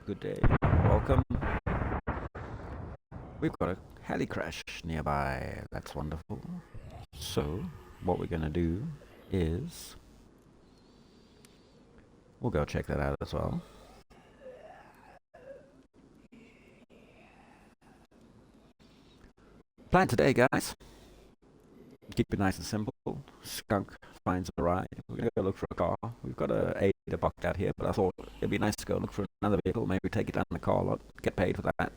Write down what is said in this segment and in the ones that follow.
good day. Welcome. We've got a heli crash nearby. That's wonderful. So, what we're going to do is we'll go check that out as well. Plan today, guys. Keep it nice and simple. Skunk finds a ride. We're going to go look for a car. We've got a ADA bucked out here, but I thought it'd be nice to go look for another vehicle. Maybe take it down the car lot, get paid for that.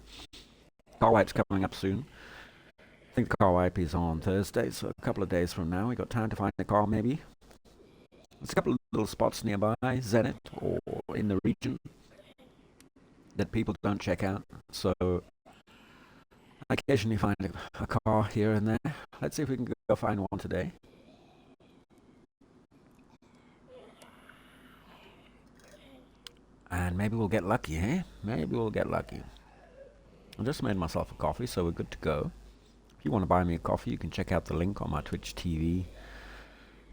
Car wipe's coming up soon. I think the car wipe is on Thursday, so a couple of days from now. We got time to find a car, maybe. There's a couple of little spots nearby, Zenit or in the region, that people don't check out. So I occasionally find a car here and there. Let's see if we can go find one today. And maybe we'll get lucky, eh? Maybe we'll get lucky. I just made myself a coffee, so we're good to go. If you want to buy me a coffee, you can check out the link on my Twitch TV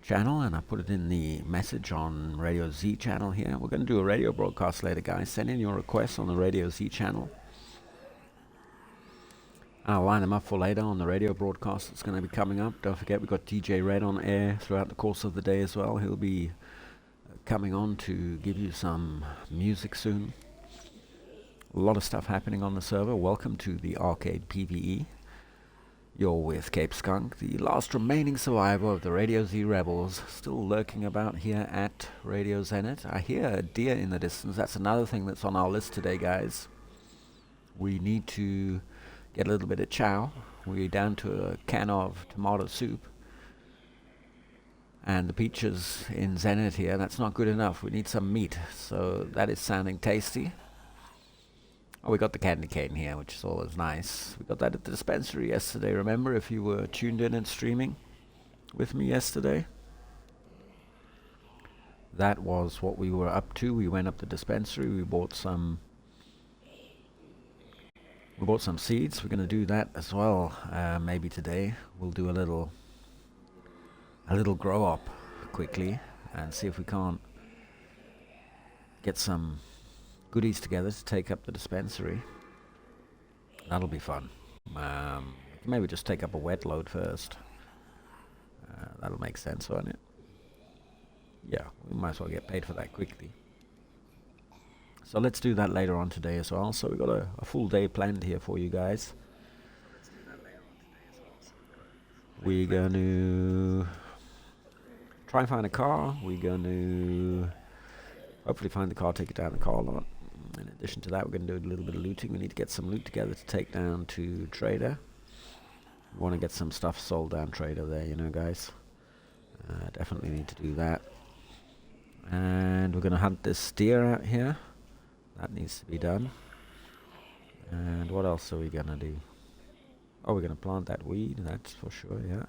channel, and I put it in the message on Radio Z channel here. We're going to do a radio broadcast later, guys. Send in your requests on the Radio Z channel. I'll line them up for later on the radio broadcast that's going to be coming up. Don't forget, we've got DJ Red on air throughout the course of the day as well. He'll be coming on to give you some music soon. A lot of stuff happening on the server. Welcome to the Arcade PvE. You're with Cape Skunk, the last remaining survivor of the Radio Z Rebels, still lurking about here at Radio Zenit. I hear a deer in the distance. That's another thing that's on our list today, guys. We need to get a little bit of chow. We're down to a can of tomato soup. And the peaches in Zenit here, that's not good enough. We need some meat. So that is sounding tasty. Oh, we got the candy cane here, which is always nice. We got that at the dispensary yesterday. Remember, if you were tuned in and streaming with me yesterday? That was what we were up to. We went up the dispensary. We bought some seeds. We're going to do that as well. Maybe today we'll do a little grow up quickly and see if we can't get some goodies together to take up the dispensary. That'll be fun. Maybe just take up a wet load first. That'll make sense, won't it? Yeah, we might as well get paid for that quickly. So let's do that later on today as well. So we've got a full day planned here for you guys. We're going to try and find a car. We're going to hopefully find the car, take it down the car lot. In addition to that, we're going to do a little bit of looting. We need to get some loot together to take down to Trader. We want to get some stuff sold down Trader there, you know, guys. Definitely need to do that. And we're going to hunt this deer out here. That needs to be done. And what else are we going to do? Oh, we're going to plant that weed, that's for sure, yeah.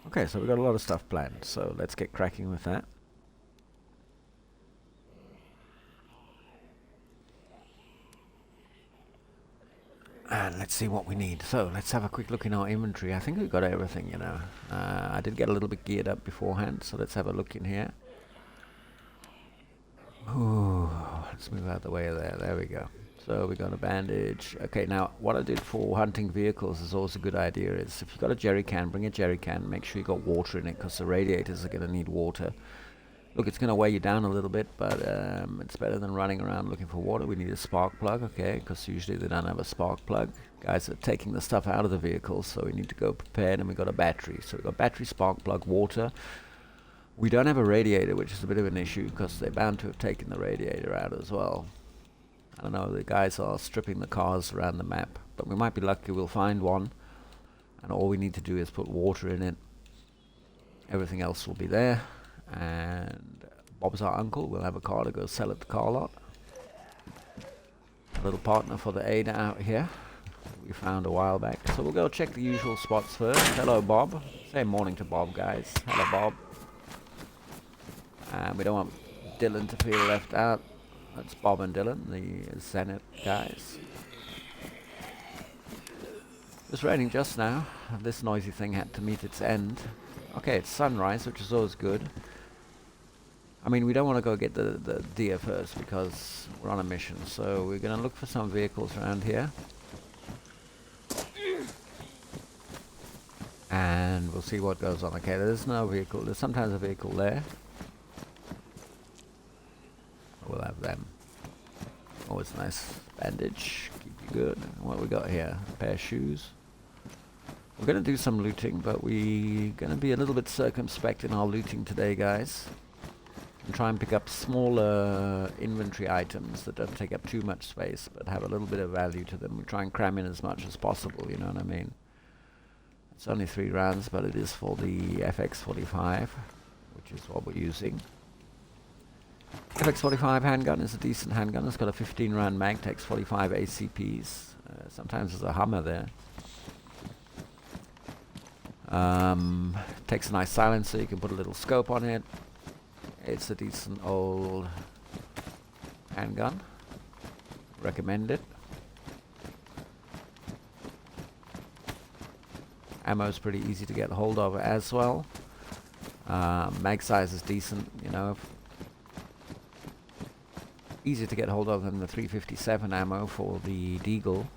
Okay, so we've got a lot of stuff planned, so let's get cracking with that. And let's see what we need. So let's have a quick look in our inventory. I think we've got everything, you know. I did get a little bit geared up beforehand, so let's have a look in here. Ooh, let's move out the way there. There we go. So we got a bandage. Okay, now what I did for hunting vehicles is always a good idea is if you've got a jerry can, bring a jerry can. Make sure you got water in it because the radiators are going to need water. Look, it's going to weigh you down a little bit, but it's better than running around looking for water. We need a spark plug, okay, because usually they don't have a spark plug. Guys are taking the stuff out of the vehicles, so we need to go prepared, and we've got a battery. So we've got battery, spark plug, water. We don't have a radiator, which is a bit of an issue, because they're bound to have taken the radiator out as well. I don't know, the guys are stripping the cars around the map, but we might be lucky we'll find one, and all we need to do is put water in it. Everything else will be there. And Bob's our uncle. We'll have a car to go sell at the car lot. A little partner for the ADA out here we found a while back. So we'll go check the usual spots first. Hello, Bob. Say morning to Bob, guys. Hello, Bob. And we don't want Dylan to feel left out. That's Bob and Dylan, the Zenit guys. It's raining just now. This noisy thing had to meet its end. Okay, it's sunrise, which is always good. I mean, we don't want to go get the deer first because we're on a mission. So we're going to look for some vehicles around here. And we'll see what goes on. Okay, there's no vehicle. There's sometimes a vehicle there. We'll have them. Oh, it's nice. Bandage. Keep you good. What we got here? A pair of shoes. We're going to do some looting, but we're going to be a little bit circumspect in our looting today, guys. And try and pick up smaller inventory items that don't take up too much space, but have a little bit of value to them. We try and cram in as much as possible, you know what I mean? It's only 3 rounds, but it is for the FX45, which is what we're using. FX45 handgun is a decent handgun. It's got a 15 round mag, takes 45 ACPs. Sometimes there's a Hummer there. Takes a nice silencer. You can put a little scope on it. It's a decent old handgun. Recommend it. Ammo is pretty easy to get hold of as well. Mag size is decent, you know. Easier to get hold of than the 357 ammo for the Deagle.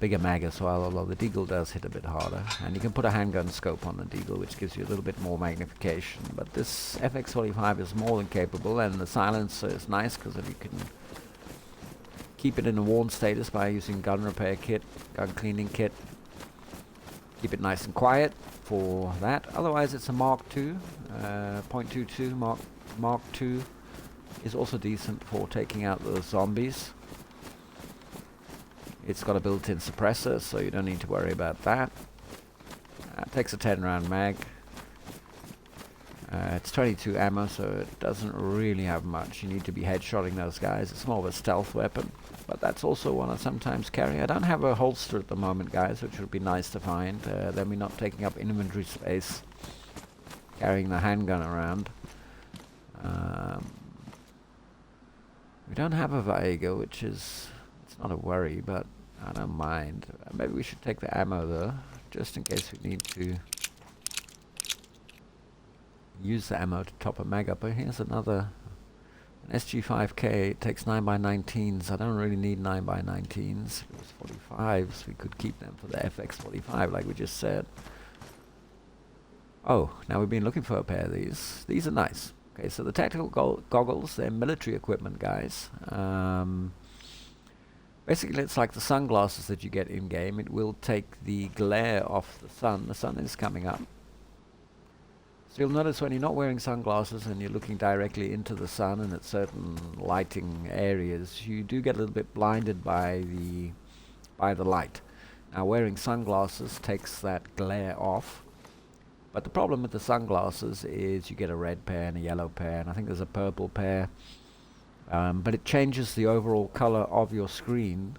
Bigger mag as well, although the Deagle does hit a bit harder. And you can put a handgun scope on the Deagle, which gives you a little bit more magnification. But this FX45 is more than capable, and the silencer is nice because you can keep it in a worn status by using gun repair kit, gun cleaning kit. Keep it nice and quiet for that. Otherwise, it's a Mark II, .22 Mark II is also decent for taking out those zombies. It's got a built-in suppressor, so you don't need to worry about that. It takes a 10 round mag. It's 22 ammo, so it doesn't really have much. You need to be headshotting those guys. It's more of a stealth weapon, but that's also one I sometimes carry. I don't have a holster at the moment, guys, which would be nice to find. Then we're not taking up inventory space carrying the handgun around. We don't have a Viego, which is... it's not a worry, but I don't mind. Maybe we should take the ammo, though, just in case we need to use the ammo to top a mag up. But here's another an SG5K. It takes 9x19s. I don't really need 9x19s. If it was 45s, we could keep them for the FX45, like we just said. Oh, now we've been looking for a pair of these. These are nice. Okay, so the tactical goggles, they're military equipment, guys. Basically, it's like the sunglasses that you get in-game. It will take the glare off the sun. The sun is coming up. So you'll notice when you're not wearing sunglasses and you're looking directly into the sun and at certain lighting areas, you do get a little bit blinded by the light. Now, wearing sunglasses takes that glare off. But the problem with the sunglasses is you get a red pair and a yellow pair, and I think there's a purple pair. But it changes the overall color of your screen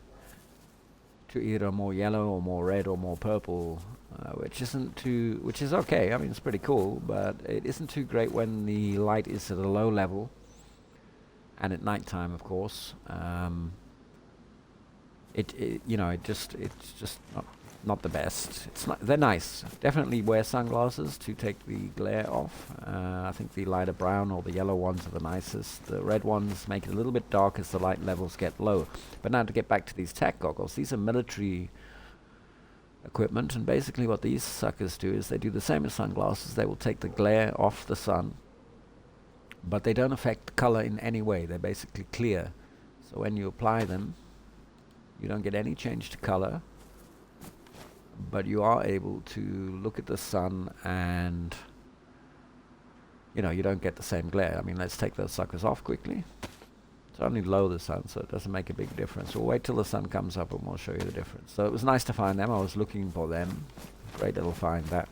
to either more yellow or more red or more purple, which is okay. I mean, it's pretty cool, but it isn't too great when the light is at a low level and at night time, of course. It's just not the best. They're nice. Definitely wear sunglasses to take the glare off. I think the lighter brown or the yellow ones are the nicest. The red ones make it a little bit dark as the light levels get low. But now to get back to these tac goggles, these are military equipment, and basically what these suckers do is they do the same as sunglasses. They will take the glare off the sun, but they don't affect the color in any way. They're basically clear. So when you apply them, you don't get any change to color, but you are able to look at the sun and, you know, you don't get the same glare. I mean, let's take those suckers off quickly. It's only low the sun, so it doesn't make a big difference. We'll wait till the sun comes up and we'll show you the difference. So it was nice to find them. I was looking for them. Great little find, that.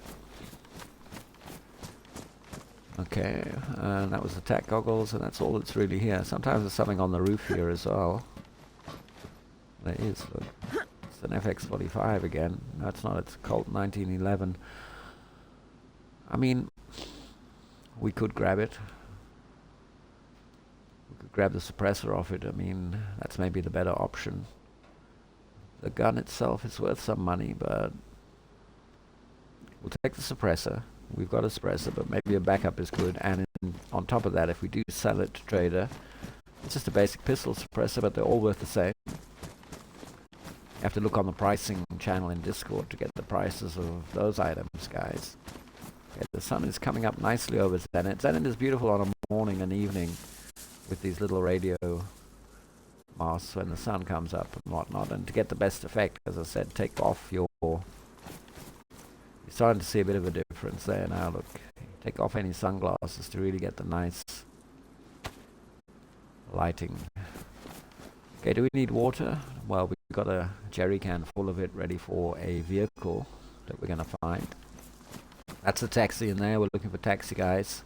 Okay, and that was the tac goggles, and that's all that's really here. Sometimes there's something on the roof here as well. There is, look. It's an FX45 again. No, it's not. It's a Colt 1911. I mean, we could grab it. We could grab the suppressor off it. I mean, that's maybe the better option. The gun itself is worth some money, but we'll take the suppressor. We've got a suppressor, but maybe a backup is good. And on top of that, if we do sell it to trader, it's just a basic pistol suppressor, but they're all worth the same. You have to look on the pricing channel in Discord to get the prices of those items, guys. Okay, the sun is coming up nicely over Zenit. Zenit is beautiful on a morning and evening with these little radio masts when the sun comes up and whatnot. And to get the best effect, as I said, take off your... You're starting to see a bit of a difference there now, look. Take off any sunglasses to really get the nice lighting. Okay, do we need water? Well, we've got a jerry can full of it ready for a vehicle that we're going to find. That's a taxi in there. We're looking for taxi guys.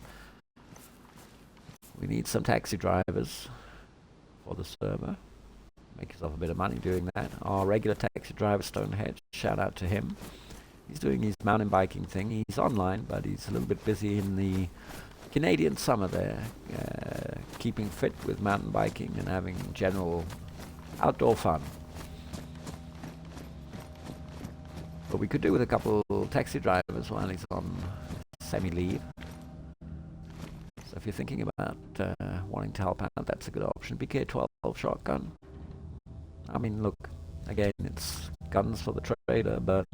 We need some taxi drivers for the server. Make yourself a bit of money doing that. Our regular taxi driver, Stonehenge, shout out to him. He's doing his mountain biking thing. He's online, but he's a little bit busy in the Canadian summer there, keeping fit with mountain biking and having general outdoor fun. But we could do with a couple taxi drivers while he's on semi-leave. So if you're thinking about wanting to help out, that's a good option. BK-12 shotgun. I mean, look, again, it's guns for the trader, but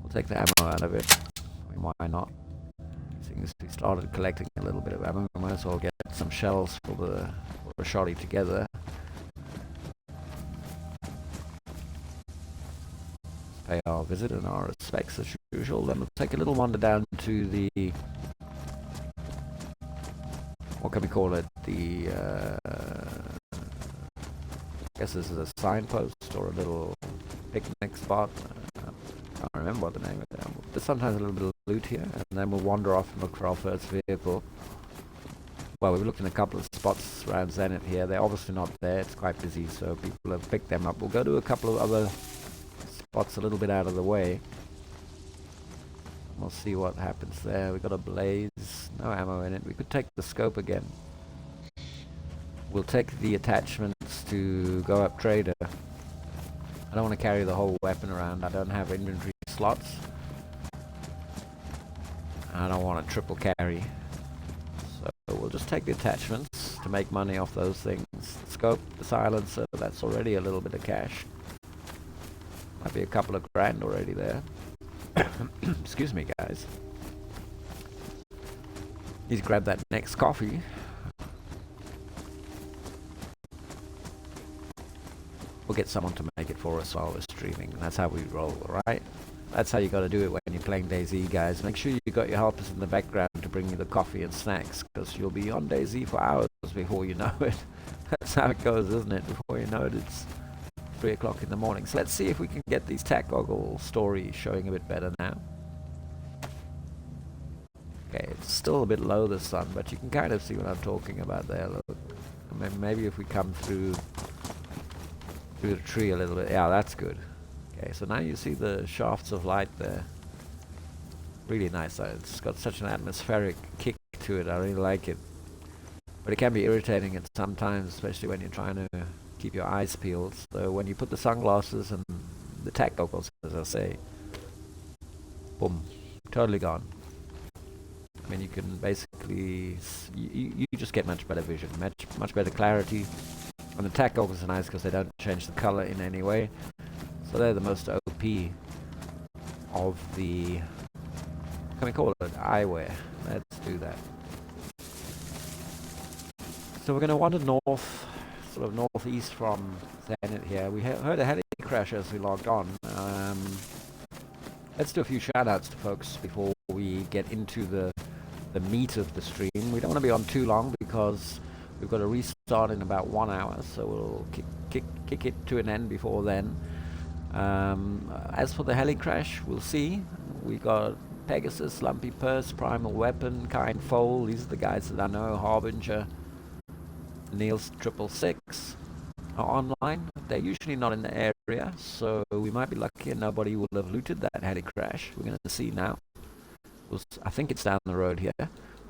we'll take the ammo out of it. I mean, why not? Seeing as we started collecting a little bit of ammo, we might as well get some shells for a shotty together. Pay our visit and our respects as usual. Then we'll take a little wander down to the... what can we call it? The... I guess this is a signpost or a little picnic spot. I can't remember what the name of it is. There's sometimes a little bit of loot here, and then we'll wander off and look for our first vehicle. Well, we've looked in a couple of spots around Zenit here. They're obviously not there. It's quite busy, so people have picked them up. We'll go to a couple of other spots a little bit out of the way. We'll see what happens there. We've got a blaze. No ammo in it. We could take the scope again. We'll take the attachments to go up trader. I don't want to carry the whole weapon around. I don't have inventory slots. I don't want a triple carry. So we'll just take the attachments to make money off those things. The scope, the silencer, that's already a little bit of cash. Might be a couple of grand already there. Excuse me, guys. Need to grab that next coffee. We'll get someone to make it for us while we're streaming. That's how we roll, right? That's how you got to do it when you're playing DayZ, guys. Make sure you got your helpers in the background to bring you the coffee and snacks, because you'll be on DayZ for hours before you know it. That's how it goes, isn't it? Before you know it, it's 3 o'clock in the morning. So let's see if we can get these tack goggle stories showing a bit better now. Okay, it's still a bit low, the sun, but you can kind of see what I'm talking about there. Look, maybe if we come through the tree a little bit. Yeah, that's good. Okay, so now you see the shafts of light there. Really nice. It's got such an atmospheric kick to it. I really like it. But it can be irritating at sometimes, especially when you're trying to keep your eyes peeled. So when you put the sunglasses and the tack goggles, as I say, boom, totally gone. I mean, you can basically, you just get much better vision, much better clarity. And the tack goggles are nice because they don't change the color in any way. So they're the most OP of the, what can we call it, eyewear. Let's do that. So we're going to wander north, sort of northeast from Zenit here. We heard a heli crash as we logged on. Let's do a few shout outs to folks before we get into the meat of the stream. We don't want to be on too long because we've got to restart in about 1 hour, so we'll kick it to an end before then. As for the heli crash, we'll see. We got Pegasus, Lumpy Purse, Primal Weapon, Kind Foal. These are the guys that I know. Harbinger, Neil's 666 are online. They're usually not in the area, so we might be lucky and nobody will have looted that heli crash. We're going to see now. I think it's down the road here,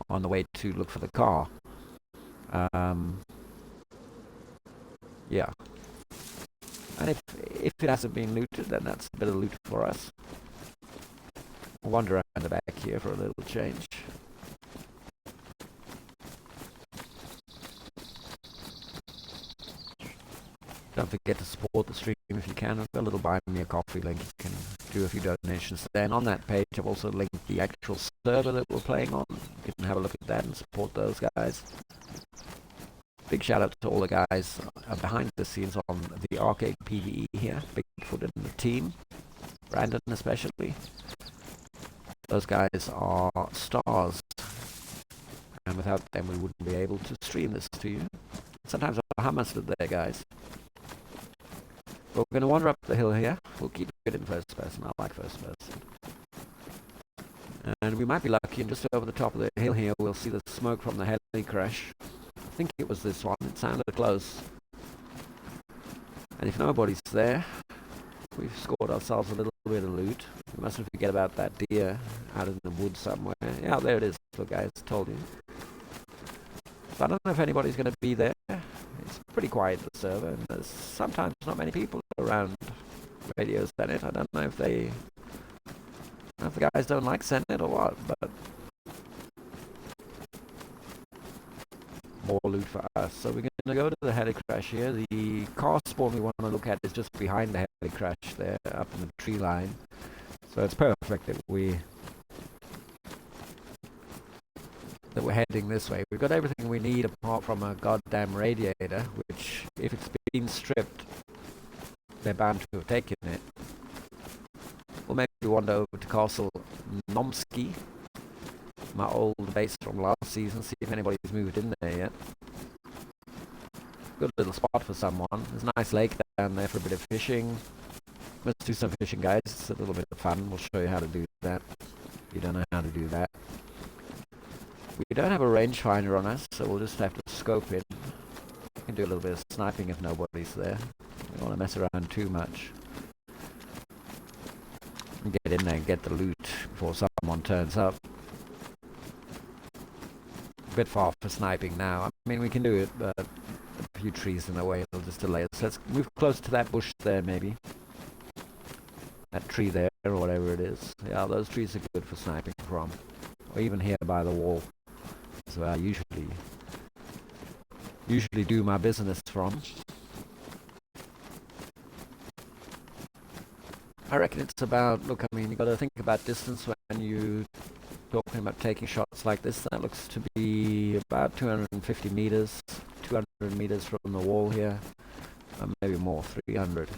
on the way to look for the car. Yeah. And if it hasn't been looted, then that's a bit of loot for us. We'll wander around the back here for a little change. Don't forget to support the stream if you can. I've got a little buy me a coffee link. You can do a few donations there. And on that page, I've also linked the actual server that we're playing on. You can have a look at that and support those guys. Big shout out to all the guys behind the scenes on the arcade PvE here. Bigfoot and the team. Brandon especially. Those guys are stars. And without them, we wouldn't be able to stream this to you. Sometimes our hummus stood there, guys. But we're going to wander up the hill here. We'll keep it in first person. I like first person. And we might be lucky, and just over the top of the hill here, we'll see the smoke from the heli crash. I think it was this one. It sounded close. And if nobody's there, we've scored ourselves a little bit of loot. We mustn't forget about that deer out in the woods somewhere. Yeah, there it is. Look, guys, told you. So I don't know if anybody's going to be there. It's pretty quiet, the server, and there's sometimes not many people around Radio Zenit. I don't know if the guys don't like Zenit or what, but more loot for us. So we're going to go to the heli crash here. The car spawn we want to look at is just behind the heli crash there, up in the tree line. So it's perfect that we're heading this way. We've got everything we need apart from a goddamn radiator, which, if it's been stripped, they're bound to have taken it. We'll maybe wander over to Castle Nomsky, my old base from last season, see if anybody's moved in there yet. Good little spot for someone. There's a nice lake down there for a bit of fishing. Let's do some fishing, guys. It's a little bit of fun. We'll show you how to do that if you don't know how to do that. We don't have a rangefinder on us, so we'll just have to scope in. We can do a little bit of sniping if nobody's there. We don't want to mess around too much. And get in there and get the loot before someone turns up. A bit far for sniping now. I mean, we can do it, but a few trees in the way will just delay us. Let's move close to that bush there, maybe. That tree there, or whatever it is. Yeah, those trees are good for sniping from. Or even here by the wall. That's where I usually do my business from. I reckon it's about, look, I mean, you got to think about distance when you talking about taking shots like this. That looks to be about 250 meters, 200 meters from the wall here, maybe more, 300.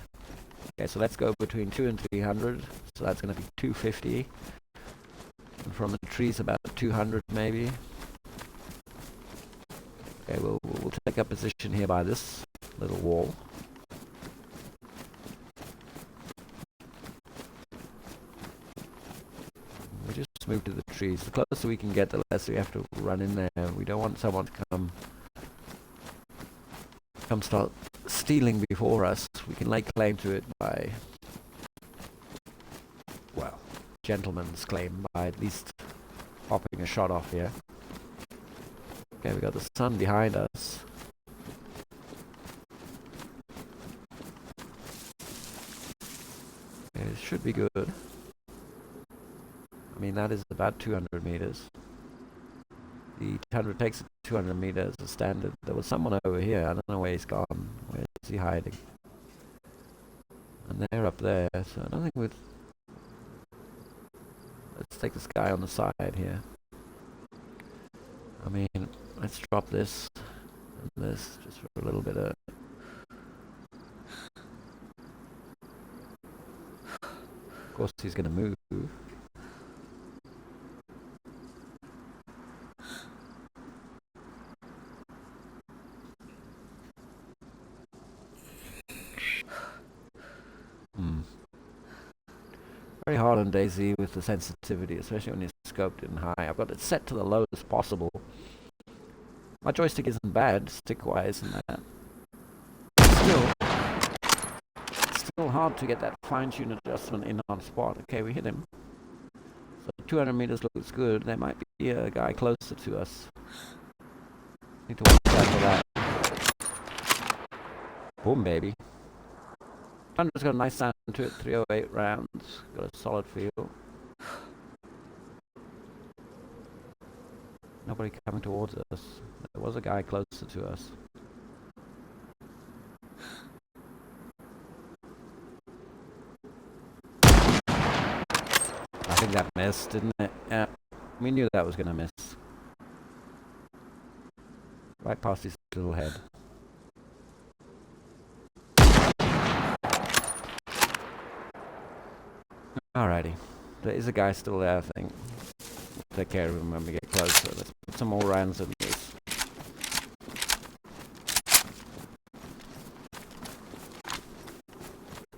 Okay, so let's go between 2 and 300, so that's going to be 250. And from the trees about 200 maybe. Okay, we'll take up position here by this little wall. We just move to the trees. The closer we can get, the less we have to run in there. We don't want someone to come start stealing before us. We can lay claim to it by, well, gentleman's claim by at least popping a shot off here. Okay, we got the sun behind us. Okay, it should be good. I mean, that is about 200 meters. The 200 takes 200 meters as standard. There was someone over here. I don't know where he's gone. Where is he hiding? And they're up there, so I don't think we'd... Let's take this guy on the side here. I mean, let's drop this and this just for a little bit of... Of course he's going to move. Very hard on DayZ with the sensitivity, especially when you're scoped in high. I've got it set to the lowest possible. My joystick isn't bad, stick-wise, and that. Still hard to get that fine-tune adjustment in on spot. Okay, we hit him. So 200 meters looks good. There might be a guy closer to us. Need to watch out for that. Boom, baby. Thunder's got a nice sound to it, 308 rounds, got a solid feel. Nobody coming towards us. There was a guy closer to us. I think that missed, didn't it? Yeah. We knew that was going to miss. Right past his little head. Alrighty. There is a guy still there, I think. We'll take care of him when we get closer. Let's put some more rounds in this.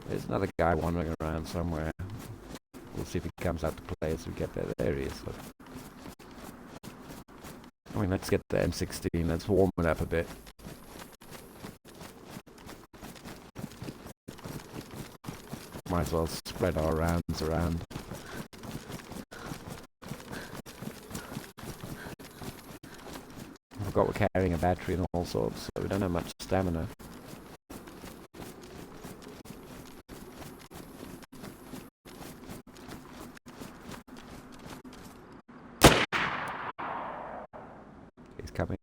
There's another guy wandering around somewhere. We'll see if he comes out to play as we get there. There he is. Look. I mean, let's get the M16. Let's warm it up a bit. Might as well spread our rounds around. I forgot we're carrying a battery and all sorts, so we don't have much stamina. He's coming.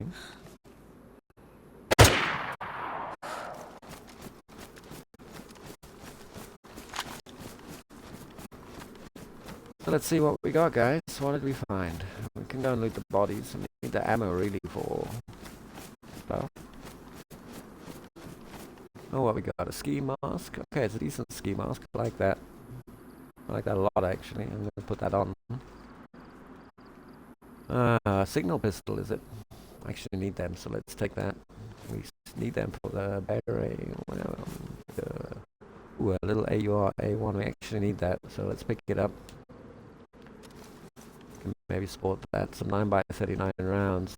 So let's see what we got, guys. What did we find? We can go and loot the bodies. We need the ammo really for stuff. Oh, what we got? A ski mask. Okay, it's a decent ski mask. I like that. I like that a lot, actually. I'm going to put that on. Signal pistol, is it? I actually need them, so let's take that. We need them for the battery. Ooh, a little AUR A1. We actually need that, so let's pick it up. Can maybe sport that. Some 9x39 rounds.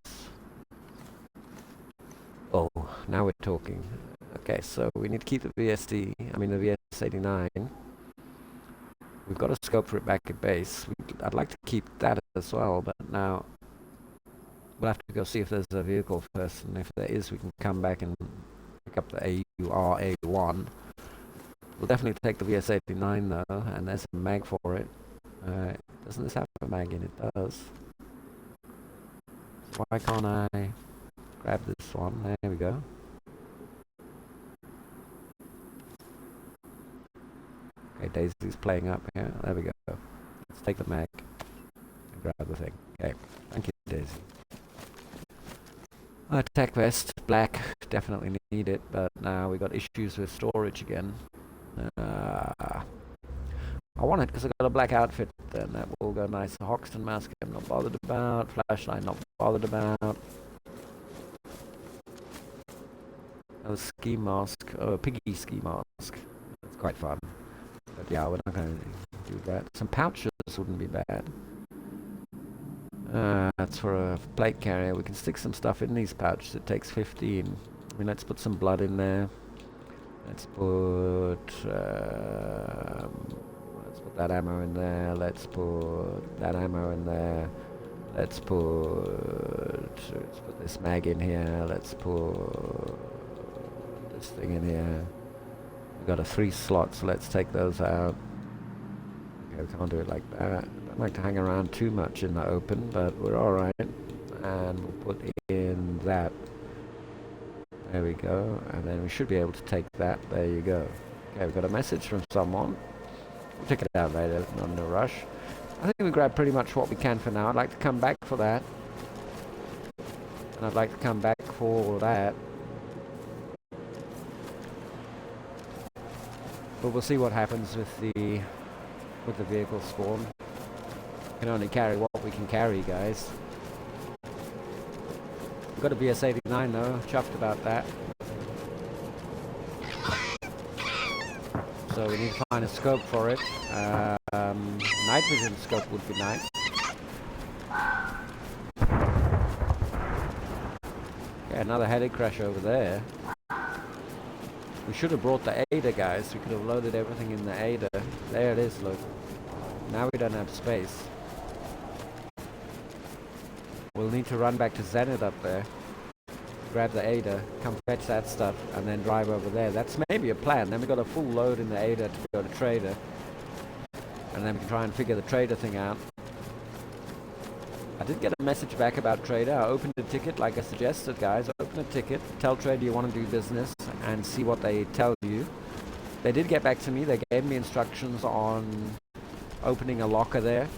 Oh, now we're talking. Okay, so we need to keep the VSD, the VS89. We've got a scope for it back at base. I'd like to keep that as well, but now we'll have to go see if there's a vehicle first, and if there is, we can come back and pick up the AUR A1. We'll definitely take the VS89 though, and there's a mag for it. Doesn't this have a mag in it? It does. So why can't I grab this one? There we go. Okay, DayZ's playing up here. There we go. Let's take the mag and grab the thing. Okay, thank you, DayZ. Tech vest, black, definitely need it, but now we got issues with storage again. I want it because I got a black outfit, then that will go nice. The Hoxton mask I'm not bothered about, flashlight not bothered about. Oh, ski mask, a piggy ski mask. That's quite fun. But yeah, we're not going to do that. Some pouches wouldn't be bad. That's for a plate carrier. We can stick some stuff in these pouches. It takes 15. I mean, let's put some blood in there. Let's put that ammo in there. Let's put that ammo in there. Let's put this mag in here. Let's put this thing in here. We've got 3 slots, so let's take those out. Okay, we can't do it like that. I don't like to hang around too much in the open, but we're alright. And we'll put in that. There we go. And then we should be able to take that. There you go. Okay, we've got a message from someone. We'll check it out later, not in a rush. I think we grabbed pretty much what we can for now. I'd like to come back for that. And I'd like to come back for that. But we'll see what happens with the vehicle spawn. We can only carry what we can carry, guys. We've got a VS89 though, chuffed about that. So we need to find a scope for it. Night vision scope would be nice. Okay, another headache crash over there. We should have brought the Ada, guys. We could have loaded everything in the Ada. There it is, look. Now we don't have space. We'll need to run back to Zenit up there. Grab the Ada, come fetch that stuff, and then drive over there. That's maybe a plan. Then we got a full load in the Ada to go to Trader. And then we can try and figure the Trader thing out. I did get a message back about Trader. I opened a ticket like I suggested, guys. Open a ticket, tell Trader you want to do business, and see what they tell you. They did get back to me. They gave me instructions on opening a locker there.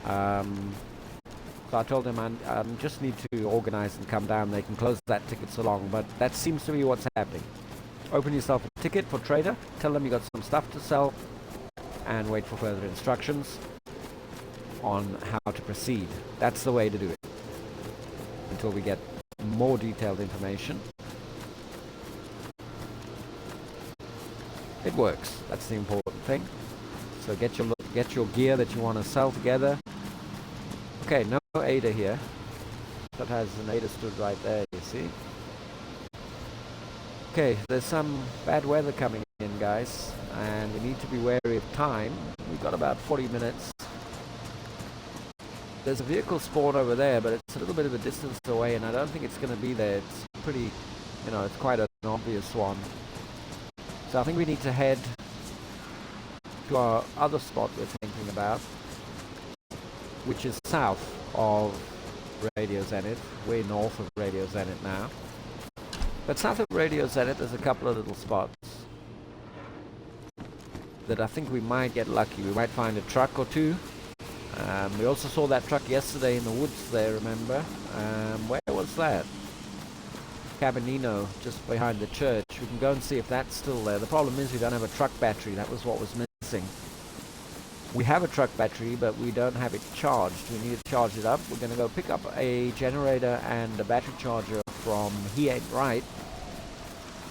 So I told them I just need to organize and come down. They can close that ticket so long, but that seems to be what's happening. Open yourself a ticket for Trader, tell them you got some stuff to sell, and wait for further instructions on how to proceed. That's the way to do it until we get more detailed information. It works. That's the important thing. So get your gear that you want to sell together. Okay, no Ada here. That has an Ada stood right there, you see. Okay, there's some bad weather coming in, guys, and we need to be wary of time. We've got about 40 minutes. There's a vehicle spawn over there, but it's a little bit of a distance away, and I don't think it's going to be there. It's pretty, it's quite an obvious one. So I think we need to head to our other spot we're thinking about, which is south of Radio Zenit. We're north of Radio Zenit now. But south of Radio Zenit, there's a couple of little spots that I think we might get lucky. We might find a truck or two. We also saw that truck yesterday in the woods there, remember? Where was that? Cabinino, just behind the church. We can go and see if that's still there. The problem is we don't have a truck battery. That was what was missing. We have a truck battery, but we don't have it charged. We need to charge it up. We're going to go pick up a generator and a battery charger from He Ain't Right.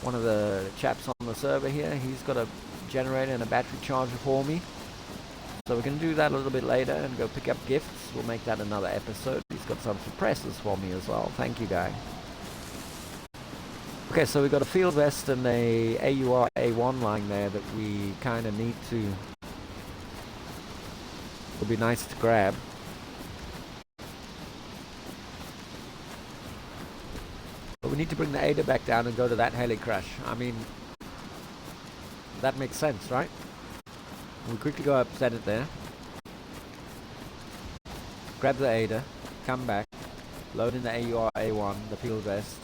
One of the chaps on the server here, he's got a generator and a battery charger for me. So we're going to do that a little bit later and go pick up gifts. We'll make that another episode. He's got some suppressors for me as well. Thank you, guy. Okay, so we've got a field vest and a AUR A1 line there that we kind of need to... Would be nice to grab. But we need to bring the Ada back down and go to that heli crash. I mean, that makes sense, right? We'll quickly go up, set it there. Grab the Ada, come back, load in the AUR A1, the field vest,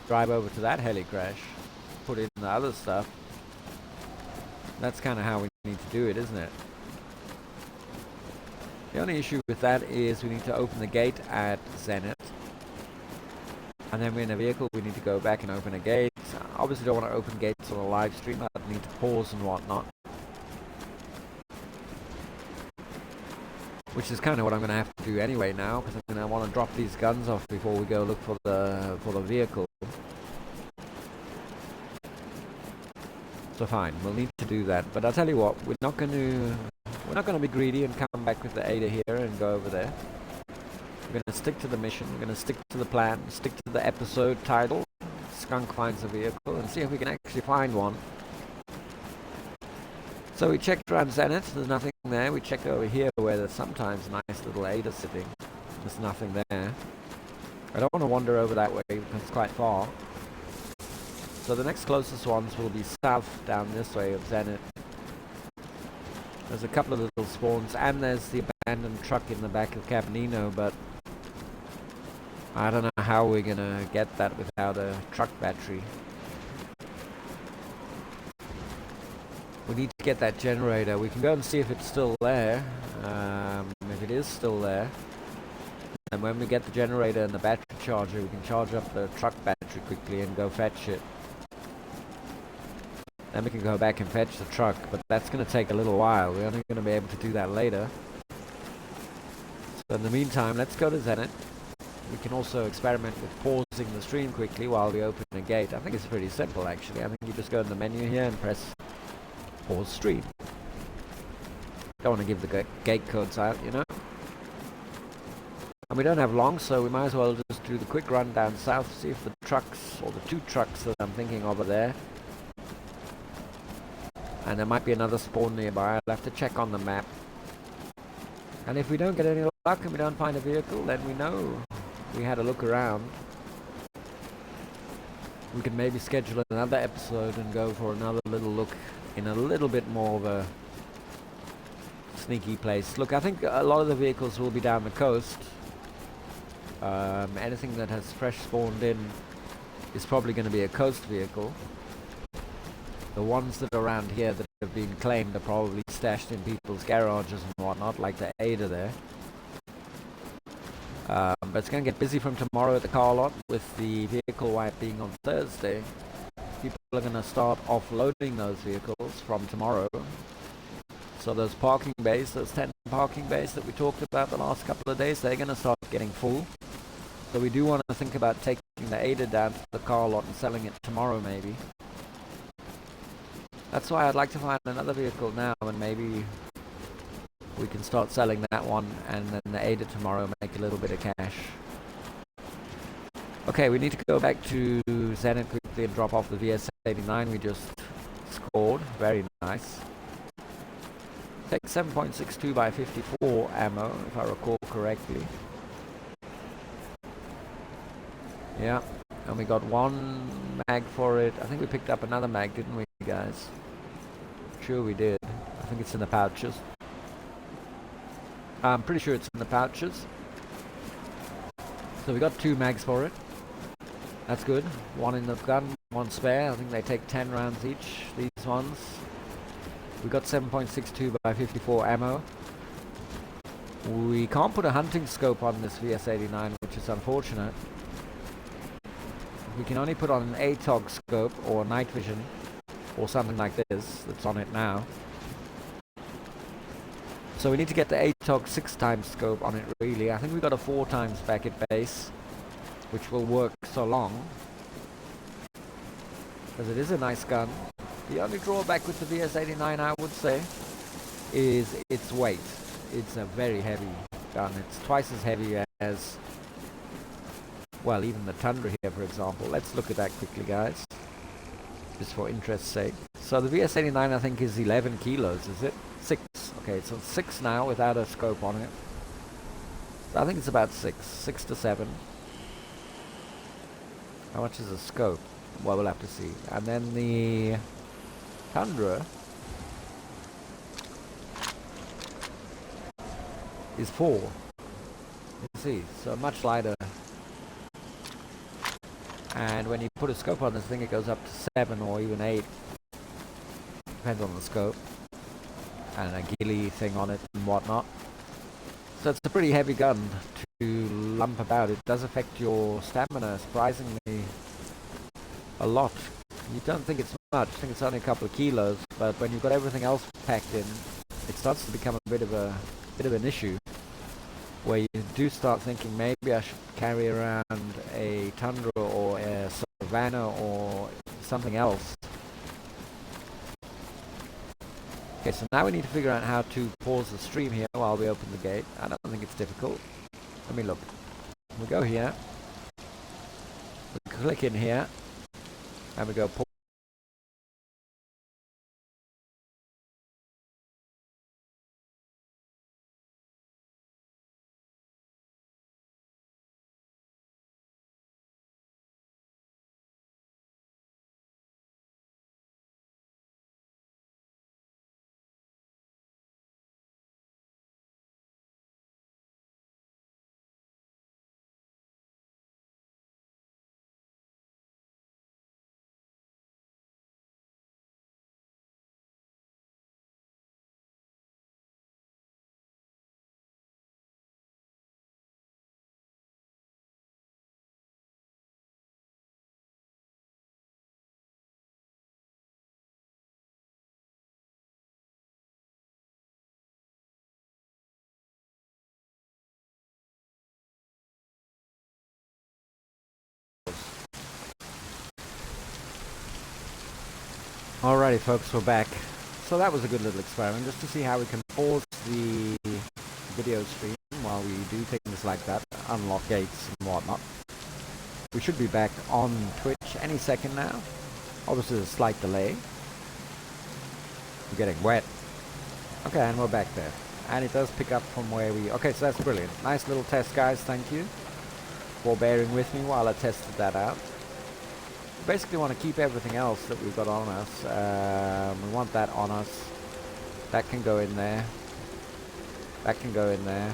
drive over to that heli crash, put in the other stuff. That's kind of how we need to do it, isn't it? The only issue with that is we need to open the gate at Zenit. And then we're in a vehicle, we need to go back and open a gate. Obviously don't want to open gates on a live stream, I need to pause and whatnot. Which is kind of what I'm going to have to do anyway now, because I'm going to want to drop these guns off before we go look for the vehicle. So fine, we'll need to do that. But I'll tell you what, we're not going to be greedy and come back with the Ada here and go over there. We're going to stick to the mission, we're going to stick to the plan, stick to the episode title. Skunk finds a vehicle, and see if we can actually find one. So we checked around Zenit, there's nothing there. We checked over here where there's sometimes a nice little Ada sitting. There's nothing there. I don't want to wander over that way because it's quite far. So the next closest ones will be south down this way of Zenit. There's a couple of little spawns, and there's the abandoned truck in the back of Cabinino, but I don't know how we're gonna get that without a truck battery. We need to get that generator. We can go and see if it's still there. If it is still there, and when we get the generator and the battery charger, we can charge up the truck battery quickly and go fetch it. Then we can go back and fetch the truck, but that's going to take a little while. We're only going to be able to do that later. So in the meantime, let's go to Zenit. We can also experiment with pausing the stream quickly while we open a gate. I think it's pretty simple, actually. I think you just go in the menu here and press pause stream. Don't want to give the gate codes out, you know. And we don't have long, so we might as well just do the quick run down south, see if the trucks, or the two trucks that I'm thinking of are there. And there might be another spawn nearby. I'll have to check on the map. And if we don't get any luck and we don't find a vehicle, then we know we had a look around. We can maybe schedule another episode and go for another little look in a little bit more of a sneaky place. Look, I think a lot of the vehicles will be down the coast. Anything that has fresh spawned in is probably going to be a coast vehicle. The ones that are around here that have been claimed are probably stashed in people's garages and whatnot, like the Ada there. But it's going to get busy from tomorrow at the car lot with the vehicle wipe being on Thursday. People are going to start offloading those vehicles from tomorrow. So those parking bays, those 10 parking bays that we talked about the last couple of days, they're going to start getting full. So we do want to think about taking the Ada down to the car lot and selling it tomorrow maybe. That's why I'd like to find another vehicle now, and maybe we can start selling that one and then the Ada tomorrow, make a little bit of cash. Okay, we need to go back to Zenit quickly and drop off the VS-89 we just scored. Very nice. Take 7.62 by 54 ammo, if I recall correctly. Yeah, and we got one mag for it. I think we picked up another mag, didn't we, guys? Sure we did. I think it's in the pouches. I'm pretty sure it's in the pouches. So we got 2 mags for it. That's good. One in the gun, one spare. I think they take 10 rounds each, these ones. We got 7.62 by 54 ammo. We can't put a hunting scope on this VS-89, which is unfortunate. We can only put on an ATOG scope or night vision or something like this that's on it now. So we need to get the ATOG 6x scope on it really. I think we got a 4x back at base, which will work so long, because it is a nice gun. The only drawback with the VS-89, I would say, is its weight. It's a very heavy gun. It's twice as heavy as, well, even the Tundra here, for example. Let's look at that quickly, guys, just for interest's sake. So the VS-89, I think, is 11 kilos, is it? 6. Okay, so 6 now without a scope on it. So I think it's about 6 to 7. How much is a scope? Well, we'll have to see. And then the Tundra is 4. You can see, so much lighter. And when you put a scope on this thing, it goes up to 7 or even 8. Depends on the scope. And a ghillie thing on it and whatnot. So it's a pretty heavy gun to lump about. It does affect your stamina surprisingly a lot. You don't think it's much, I think it's only a couple of kilos, but when you've got everything else packed in, it starts to become a bit of an issue, where you do start thinking maybe I should carry around a Tundra or a Savannah or something else. Okay, so now we need to figure out how to pause the stream here while we open the gate. I don't think it's difficult. Let me look. We go here. We click in here. And we go pause. Alrighty folks, we're back. So that was a good little experiment, just to see how we can pause the video stream while we do things like that, unlock gates and whatnot. We should be back on Twitch any second now. Obviously there's a slight delay. We're getting wet. Okay, and we're back there. And it does pick up from where we... Okay, so that's brilliant. Nice little test, guys. Thank you for bearing with me while I tested that out. Basically want to keep everything else that we've got on us. We want that on us. That can go in there. That can go in there.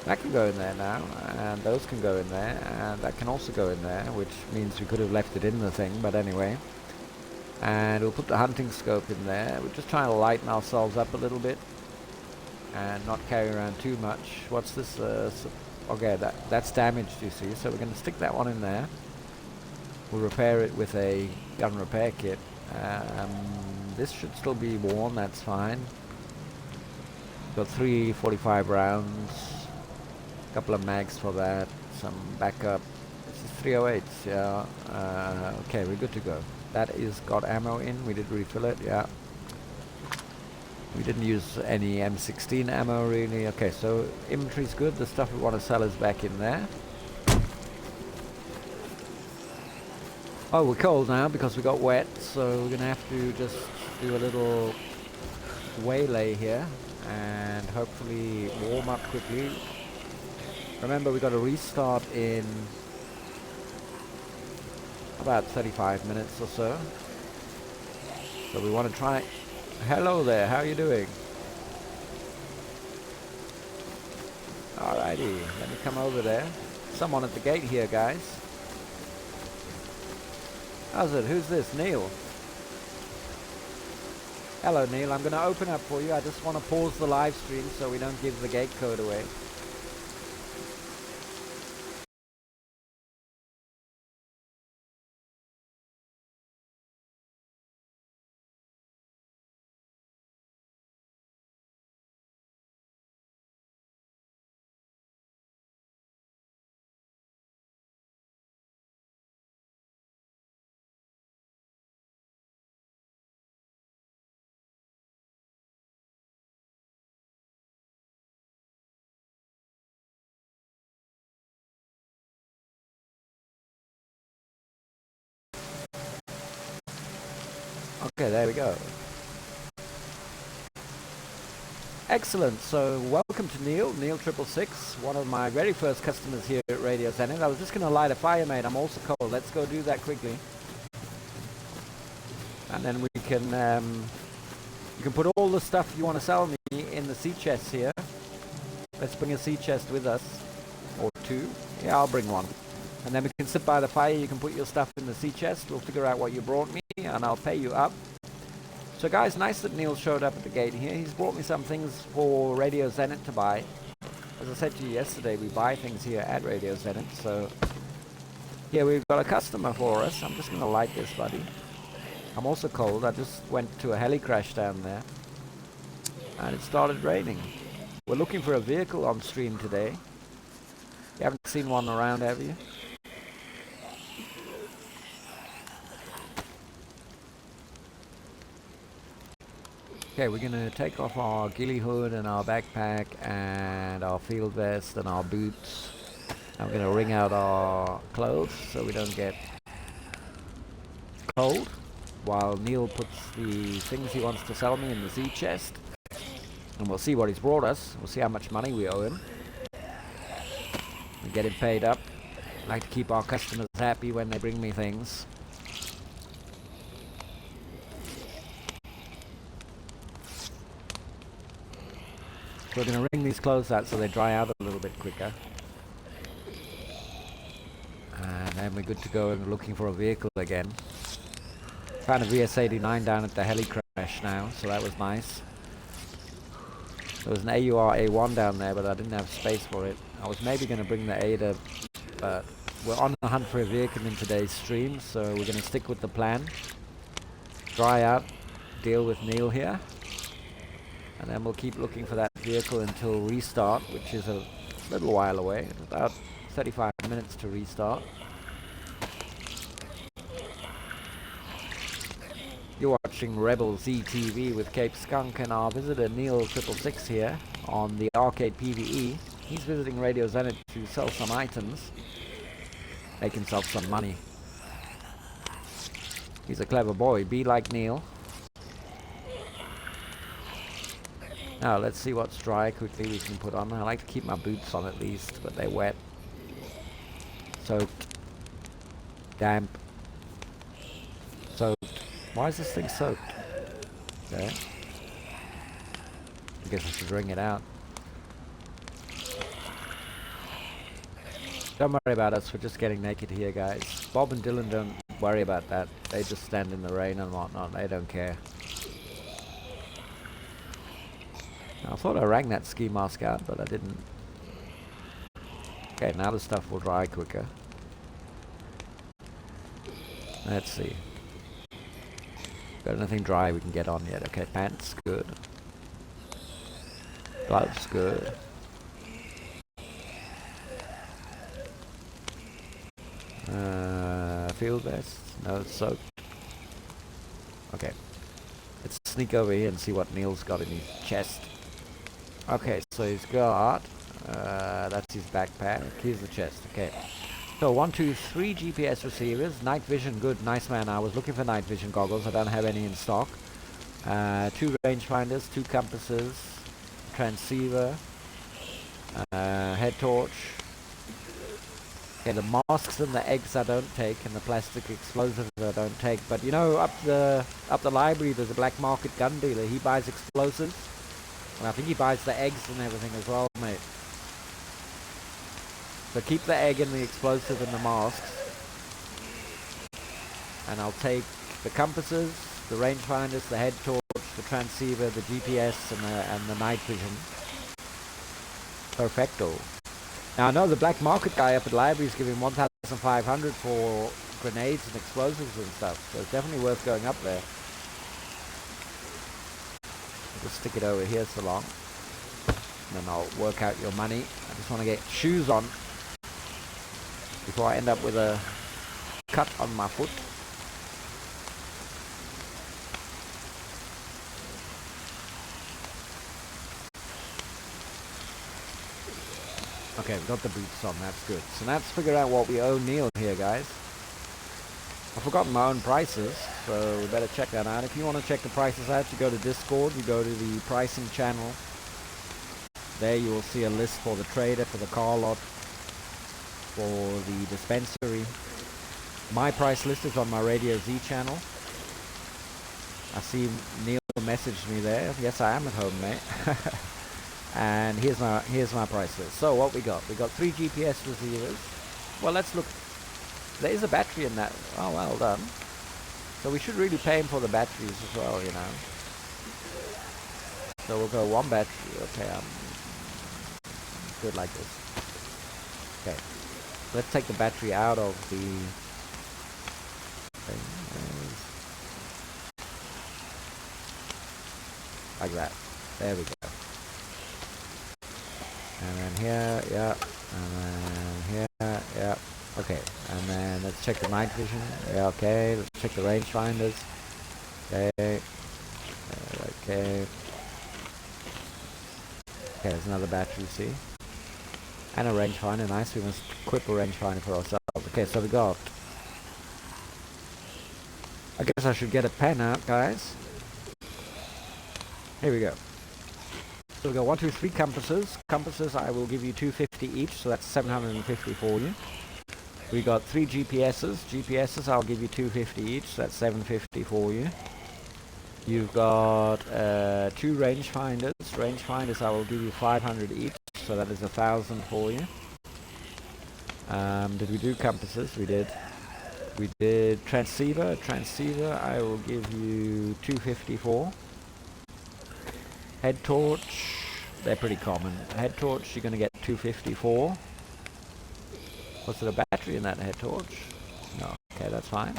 That can go in there now, and those can go in there, and that can also go in there, which means we could have left it in the thing, but anyway. And we'll put the hunting scope in there. We're just trying to lighten ourselves up a little bit and not carry around too much. What's this? Okay, that's damaged, you see, so we're going to stick that one in there. We'll repair it with a gun repair kit. This should still be worn, that's fine. Got 3 45 rounds. Couple of mags for that, some backup. This is 308s, yeah. Okay, we're good to go. That is got ammo in. We did refill it, yeah. We didn't use any M16 ammo really. Okay, so inventory's good. The stuff we want to sell is back in there. Oh, we're cold now because we got wet, so we're gonna have to just do a little waylay here and hopefully warm up quickly. Remember, we got to restart in about 35 minutes or so. So we want to try. Hello there, how are you doing? Alrighty, let me come over there. Someone at the gate here, guys. How's it? Who's this? Neil? Hello, Neil. I'm going to open up for you. I just want to pause the live stream so we don't give the gate code away. Okay, there we go. Excellent. So welcome to Neil 666, one of my very first customers here at Radio Zenit. I was just going to light a fire, mate. I'm also cold. Let's go do that quickly. And then we can, you can put all the stuff you want to sell me in the sea chests here. Let's bring a sea chest with us. Or 2. Yeah, I'll bring one. And then we can sit by the fire. You can put your stuff in the sea chest. We'll figure out what you brought me, and I'll pay you up. So guys, nice that Neil showed up at the gate here. He's brought me some things for Radio Zenit to buy. As I said to you yesterday, we buy things here at Radio Zenit. So here we've got a customer for us. I'm just going to light this, buddy. I'm also cold. I just went to a heli crash down there. And it started raining. We're looking for a vehicle on stream today. You haven't seen one around, have you? Okay, we're going to take off our ghillie hood and our backpack and our field vest and our boots. I'm going to wring out our clothes so we don't get cold, while Neil puts the things he wants to sell me in the sea chest. And we'll see what he's brought us. We'll see how much money we owe him. We get him paid up. I like to keep our customers happy when they bring me things. So we're going to wring these clothes out so they dry out a little bit quicker. And then we're good to go and looking for a vehicle again. Found a VS-89 down at the heli crash now, so that was nice. There was an AUR A1 down there, but I didn't have space for it. I was maybe going to bring the Ada, but we're on the hunt for a vehicle in today's stream, so we're going to stick with the plan. Dry out, deal with Neil here. And then we'll keep looking for that vehicle until restart, which is a little while away. It's about 35 minutes to restart. You're watching Rebels ETV with Cape Skunk and our visitor Neil 666 here on the Arcade PvE. He's visiting Radio Zenit to sell some items. Make himself some money. He's a clever boy. Be like Neil. Now let's see what's dry quickly we can put on. I like to keep my boots on at least, but they're wet. Soaked. Damp. Soaked. Why is this thing soaked? There. I guess I should ring it out. Don't worry about us, we're just getting naked here, guys. Bob and Dylan don't worry about that. They just stand in the rain and whatnot, they don't care. I thought I rang that ski mask out, but I didn't. Okay, now the stuff will dry quicker. Let's see. Got anything dry we can get on yet? Okay, pants, good. Gloves, good. Field vest, no, it's soaked. Okay, let's sneak over here and see what Neil's got in his chest. Okay, so he's got, that's his backpack. Here's the chest, okay. So 1, 2, 3 GPS receivers, night vision, good, nice man. I was looking for night vision goggles, I don't have any in stock. 2 rangefinders, 2 compasses, transceiver, head torch. Okay, the masks and the eggs I don't take, and the plastic explosives I don't take. But you know, up the library there's a black market gun dealer. He buys explosives, and I think he buys the eggs and everything as well, mate. So keep the egg and the explosive and the masks, and I'll take the compasses, the rangefinders, the head torch, the transceiver, the GPS, and the night vision. Perfecto. Now I know the black market guy up at the library is giving 1,500 for grenades and explosives and stuff, so it's definitely worth going up there. I'll just stick it over here so long, and then I'll work out your money. I just want to get shoes on before I end up with a cut on my foot. Okay, we've got the boots on, that's good. So let's figure out what we owe Neil here, guys. I've forgotten my own prices, so we better check that out. If you want to check the prices out, you go to Discord, you go to the pricing channel. There you will see a list for the trader, for the car lot, for the dispensary. My price list is on my Radio Z channel. I see Neil messaged me there. Yes, I am at home, mate. And here's my price list. So what we got? We got 3 GPS receivers. Well, let's look. There is a battery in that. Oh, well done. So we should really pay him for the batteries as well, you know. So we'll go 1 battery. Okay, good like this. Okay, let's take the battery out of the thing. Like that. There we go. And then here, yeah, and then here, yeah, okay, and then let's check the night vision, yeah, okay, let's check the rangefinders, okay, okay, there's another battery, see, and a rangefinder, nice, we must equip a rangefinder for ourselves. Okay, so we got, I guess I should get a pen out, guys. Here we go. So we got 1, 2, 3 compasses. Compasses I will give you 250 each, so that's 750 for you. We got 3 GPSs. GPSs I'll give you 250 each, so that's 750 for you. You've got 2 rangefinders. Rangefinders I will give you 500 each, so that is 1,000 for you. Did we do compasses? We did. We did transceiver. Transceiver I will give you 250 for. Head torch, they're pretty common. Head torch you're going to get 250 for. Was there a battery in that head torch? No. Okay, that's fine.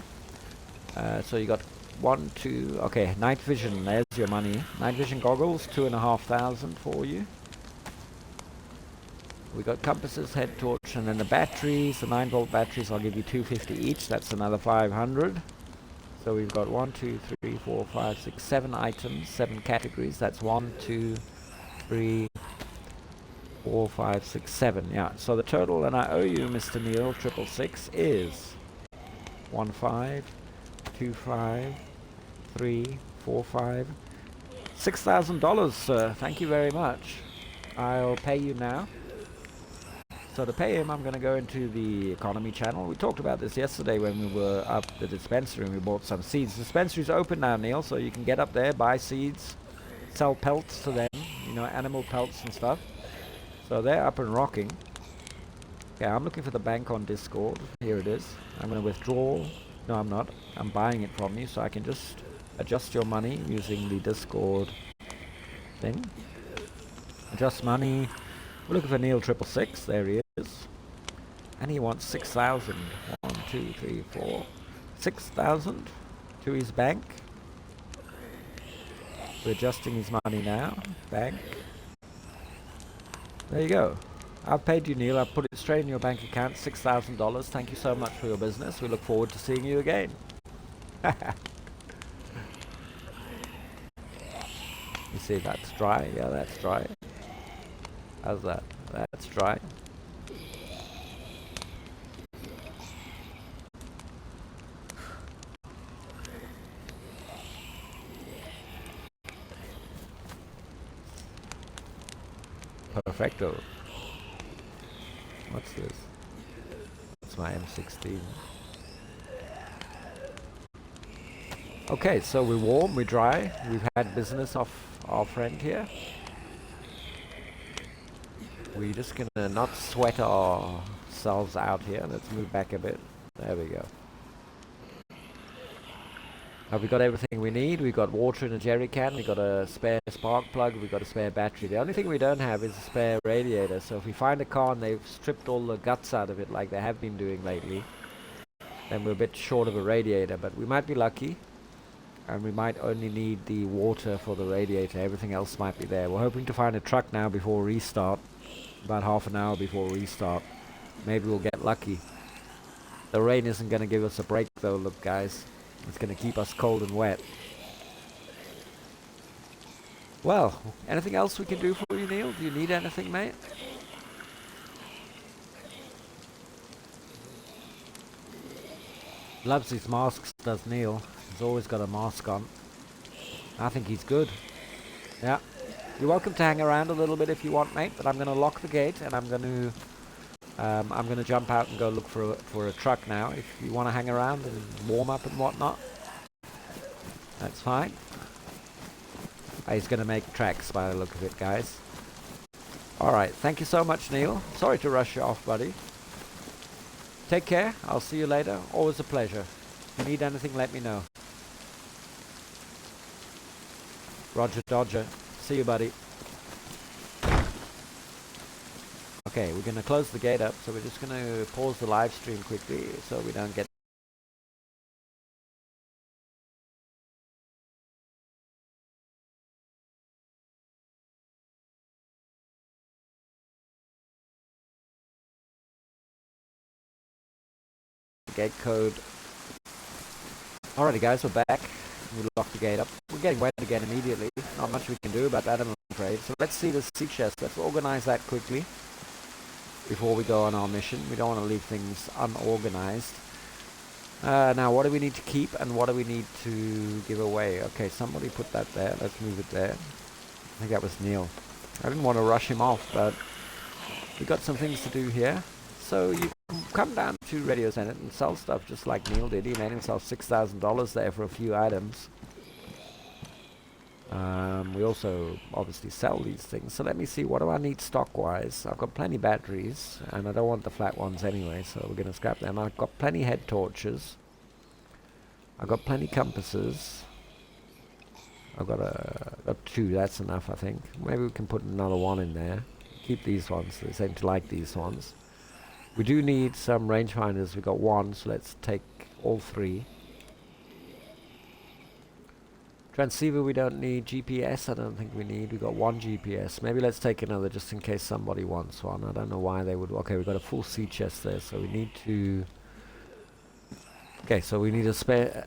So you got 1, 2. Okay, night vision. There's your money. Night vision goggles, 2,500 for you. We got compasses, head torch, and then the batteries. The 9-volt batteries, I'll give you 250 each. That's another 500. So we've got 1, 2, 3, 4, 5, 6, 7 items, 7 categories. That's 1, 2, 3, 4, 5, 6, 7. Yeah. So the total, and I owe you, Mr. Neil 666, is 1, 5, 2, 5, 3, 4, 5, $6,000, sir. Thank you very much. I'll pay you now. So to pay him, I'm going to go into the economy channel. We talked about this yesterday when we were up the dispensary and we bought some seeds. The dispensary's open now, Neil, so you can get up there, buy seeds, sell pelts to them. You animal pelts and stuff. So they're up and rocking. Okay, I'm looking for the bank on Discord. Here it is. I'm going to withdraw. No, I'm not. I'm buying it from you, so I can just adjust your money using the Discord thing. Adjust money. We're looking for Neil 666. There he is. And he wants 6,000. 1, 2, 3, 4. 6,000 to his bank. We're adjusting his money now. Bank. There you go. I've paid you, Neil. I've put it straight in your bank account. $6,000. Thank you so much for your business. We look forward to seeing you again. You see, that's dry. Yeah, that's dry. How's that? That's dry. Perfecto. What's this? It's my M16. Okay, so we're warm, we're dry. We've had business off our friend here. We're just gonna not sweat ourselves out here. Let's move back a bit. There we go. Have we got everything we need? We've got water in a jerry can, we've got a spare spark plug, we've got a spare battery. The only thing we don't have is a spare radiator. So if we find a car and they've stripped all the guts out of it like they have been doing lately, then we're a bit short of a radiator. But we might be lucky, and we might only need the water for the radiator. Everything else might be there. We're hoping to find a truck now before restart. About half an hour before restart. Maybe we'll get lucky. The rain isn't going to give us a break though, look guys. It's going to keep us cold and wet. Well, anything else we can do for you, Neil? Do you need anything, mate? Loves his masks, does Neil. He's always got a mask on. I think he's good. Yeah. You're welcome to hang around a little bit if you want, mate, but I'm going to lock the gate and I'm going to jump out and go look for a truck now. If you want to hang around and warm up and whatnot, that's fine. He's going to make tracks by the look of it, guys. Alright, thank you so much, Neil. Sorry to rush you off, buddy. Take care. I'll see you later. Always a pleasure. If you need anything, let me know. Roger Dodger. See you, buddy. Okay, we're going to close the gate up, so we're just going to pause the live stream quickly so we don't get gate code. Alrighty guys, we're back. We locked the gate up. We're getting wet again immediately. Not much we can do about that, I'm afraid. So let's see the sea chest. Let's organize that quickly before we go on our mission. We don't want to leave things unorganized. Now, what do we need to keep and what do we need to give away? Okay, somebody put that there. Let's move it there. I think that was Neil. I didn't want to rush him off, but we got some things to do here. So you can come down to Radio Zenit and sell stuff just like Neil did. He made himself $6,000 there for a few items. We also obviously sell these things. So let me see, what do I need stock-wise? I've got plenty batteries, and I don't want the flat ones anyway, so we're going to scrap them. I've got plenty head torches. I've got plenty compasses. I've got 2, that's enough I think. Maybe we can put another 1 in there. Keep these ones, they seem to like these ones. We do need some rangefinders. We've got 1, so let's take all 3. Transceiver we don't need. GPS I don't think we need. We've got 1 GPS. Maybe let's take another just in case somebody wants one. I don't know why they would. Okay, we've got a full sea chest there, so we need to... Okay, so we need a spare...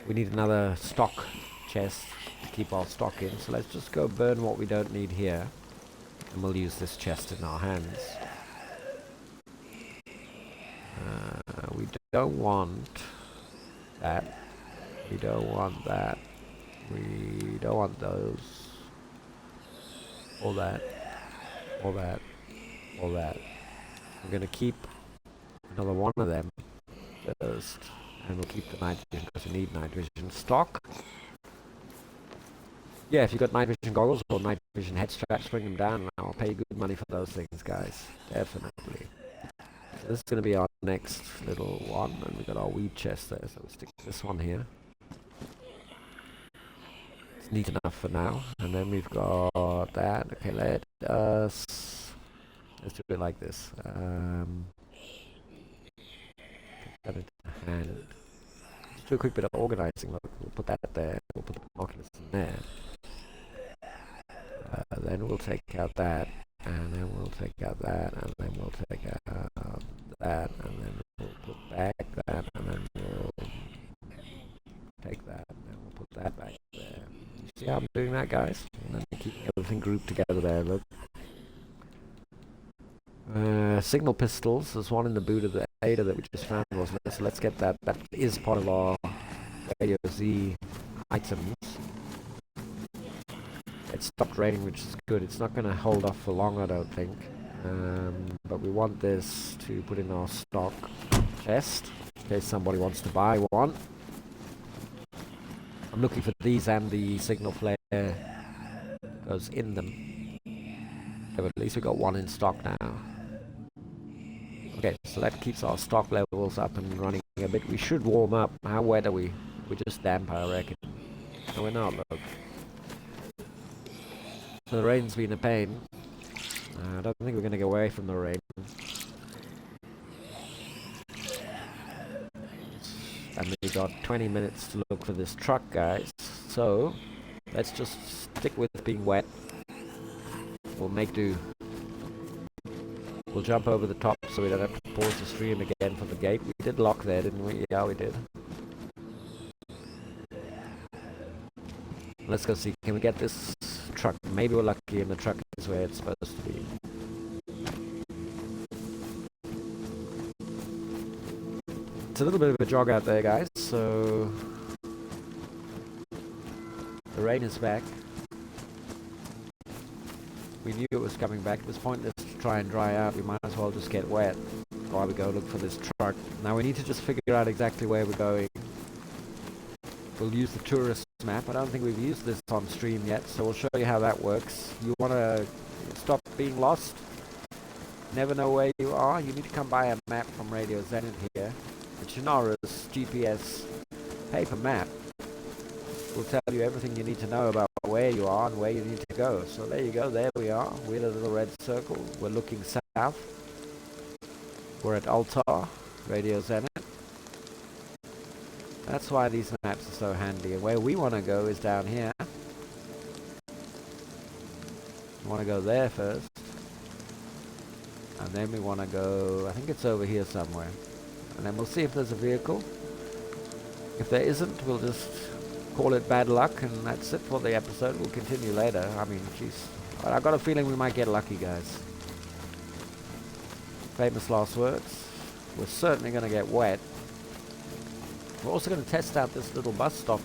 we need another stock chest to keep our stock in. So let's just go burn what we don't need here. And we'll use this chest in our hands. We don't want that. We don't want that. We don't want those. All that. All that. All that. We're going to keep another 1 of them first. And we'll keep the night vision because we need night vision stock. Yeah, if you've got night vision goggles or night vision head straps, bring them down, and I'll pay you good money for those things, guys. Definitely. So this is going to be our next little one, and we've got our weed chest there, so we'll stick this one here. It's neat enough for now. And then we've got that. Okay, let's do it like this. Get that into the hand. Just do a quick bit of organizing. Look, we'll put that there. We'll put the binoculars in there. Then we'll take out that, and then we'll take out that, and then we'll take out that, and then we'll put back that, and then we'll take that, and then we'll put that back there. You see how I'm doing that, guys? And then keep everything grouped together there, look. Signal pistols, there's one in the boot of the Ada that we just found, wasn't it? So let's get that. That is part of our Radio Z items. It stopped raining, which is good. It's not going to hold off for long, I don't think. But we want this to put in our stock chest, in case somebody wants to buy one. I'm looking for these, and the signal flare goes in them. Okay, but at least we got one in stock now. Okay, so that keeps our stock levels up and running a bit. We should warm up. How wet are we? We're just damp, I reckon. No, we're not, look. So the rain's been a pain. I don't think we're going to get away from the rain. And we got 20 minutes to look for this truck, guys. So let's just stick with being wet. We'll make do. We'll jump over the top so we don't have to pause the stream again for the gate. We did lock there, didn't we? Yeah, we did. Let's go see. Can we get this truck? Maybe we're lucky and the truck is where it's supposed to be. It's a little bit of a jog out there, guys, so the rain is back. We knew it was coming back. It was pointless to try and dry out. We might as well just get wet while we go look for this truck. Now we need to just figure out exactly where we're going. We'll use the tourist map. I don't think we've used this on stream yet, so we'll show you how that works. You want to stop being lost? Never know where you are? You need to come buy a map from Radio Zenit here. The Chernarus GPS paper map will tell you everything you need to know about where you are and where you need to go. So there you go, there we are. We're the little red circle. We're looking south. We're at Altar, Radio Zenit. That's why these maps are so handy. And where we want to go is down here. We want to go there first. And then we want to go, I think it's over here somewhere. And then we'll see if there's a vehicle. If there isn't, we'll just call it bad luck, and that's it for the episode. We'll continue later. I mean, jeez. I've got a feeling we might get lucky, guys. Famous last words. We're certainly going to get wet. We're also going to test out this little bus stop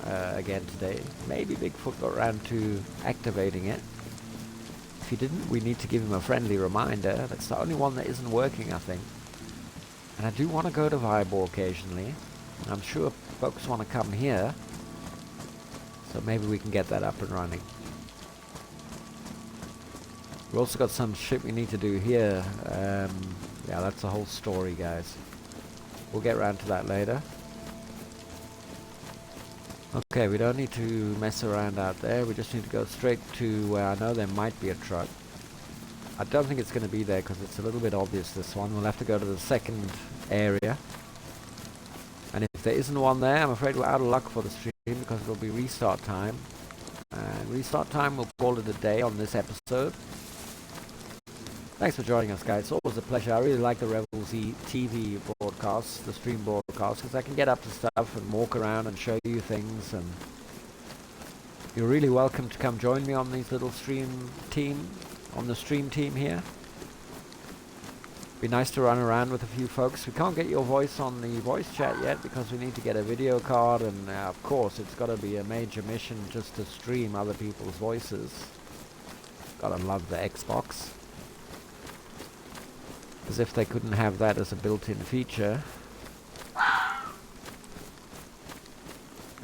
again today. Maybe Bigfoot got around to activating it. If he didn't, we need to give him a friendly reminder. That's the only one that isn't working, I think. And I do want to go to Vibor occasionally. I'm sure folks want to come here. So maybe we can get that up and running. We've also got some shit we need to do here. Yeah, that's a whole story, guys. We'll get around to that later. Okay, we don't need to mess around out there. We just need to go straight to where I know there might be a truck. I don't think it's going to be there because it's a little bit obvious, this one. We'll have to go to the second area. And if there isn't one there, I'm afraid we're out of luck for the stream because it'll be restart time. And restart time, we'll call it a day on this episode. Thanks for joining us, guys. It's always a pleasure. I really like the Rebels TV broadcasts, the stream broadcasts, because I can get up to stuff and walk around and show you things. And you're really welcome to come join me on these little stream team, on the stream team here. Be nice to run around with a few folks. We can't get your voice on the voice chat yet because we need to get a video card, and of course it's got to be a major mission just to stream other people's voices. Gotta love the Xbox. As if they couldn't have that as a built-in feature.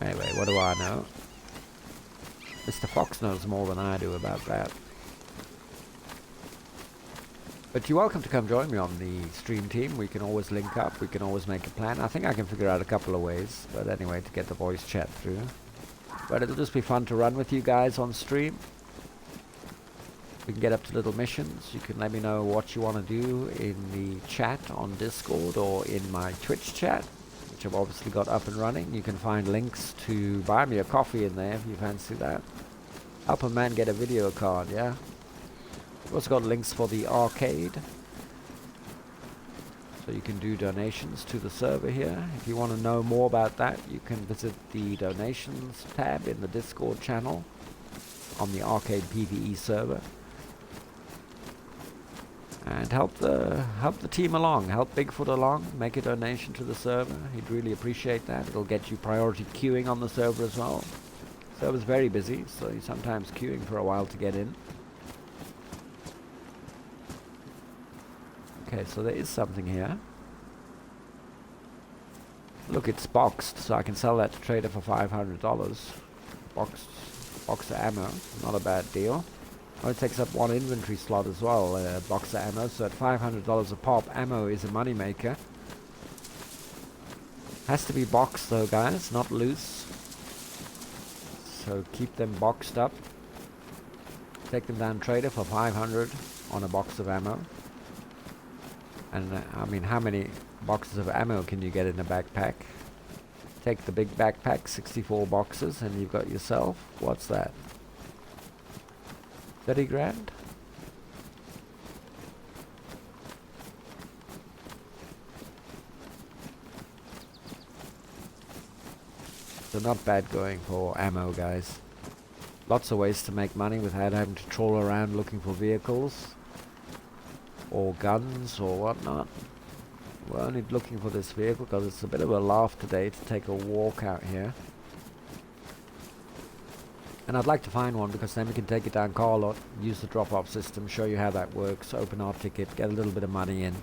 Anyway, what do I know? Mr. Fox knows more than I do about that. But you're welcome to come join me on the stream team. We can always link up. We can always make a plan. I think I can figure out a couple of ways. But anyway, to get the voice chat through. But it'll just be fun to run with you guys on stream. We can get up to little missions. You can let me know what you want to do in the chat on Discord or in my Twitch chat, which I've obviously got up and running. You can find links to buy me a coffee in there if you fancy that. Help a man get a video card, yeah? We've also got links for the arcade. So you can do donations to the server here. If you want to know more about that, you can visit the donations tab in the Discord channel on the arcade PvE server. And help the team along, help Bigfoot along, make a donation to the server. He'd really appreciate that. It'll get you priority queuing on the server as well. Server's very busy, so you're sometimes queuing for a while to get in. Okay, so there is something here. Look, it's boxed, so I can sell that to trader for $500. Box of ammo, not a bad deal. Oh, it takes up one inventory slot as well, box of ammo, so at $500 a pop, ammo is a moneymaker. Has to be boxed though, guys, not loose. So keep them boxed up. Take them down trader for $500 on a box of ammo. And I mean, how many boxes of ammo can you get in a backpack? Take the big backpack, 64 boxes, and you've got yourself, what's that? 30 grand? So not bad going for ammo, guys. Lots of ways to make money without having to troll around looking for vehicles or guns or whatnot. We're only looking for this vehicle because it's a bit of a laugh today to take a walk out here. And I'd like to find one because then we can take it down car lot, use the drop-off system, show you how that works, open our ticket, get a little bit of money in.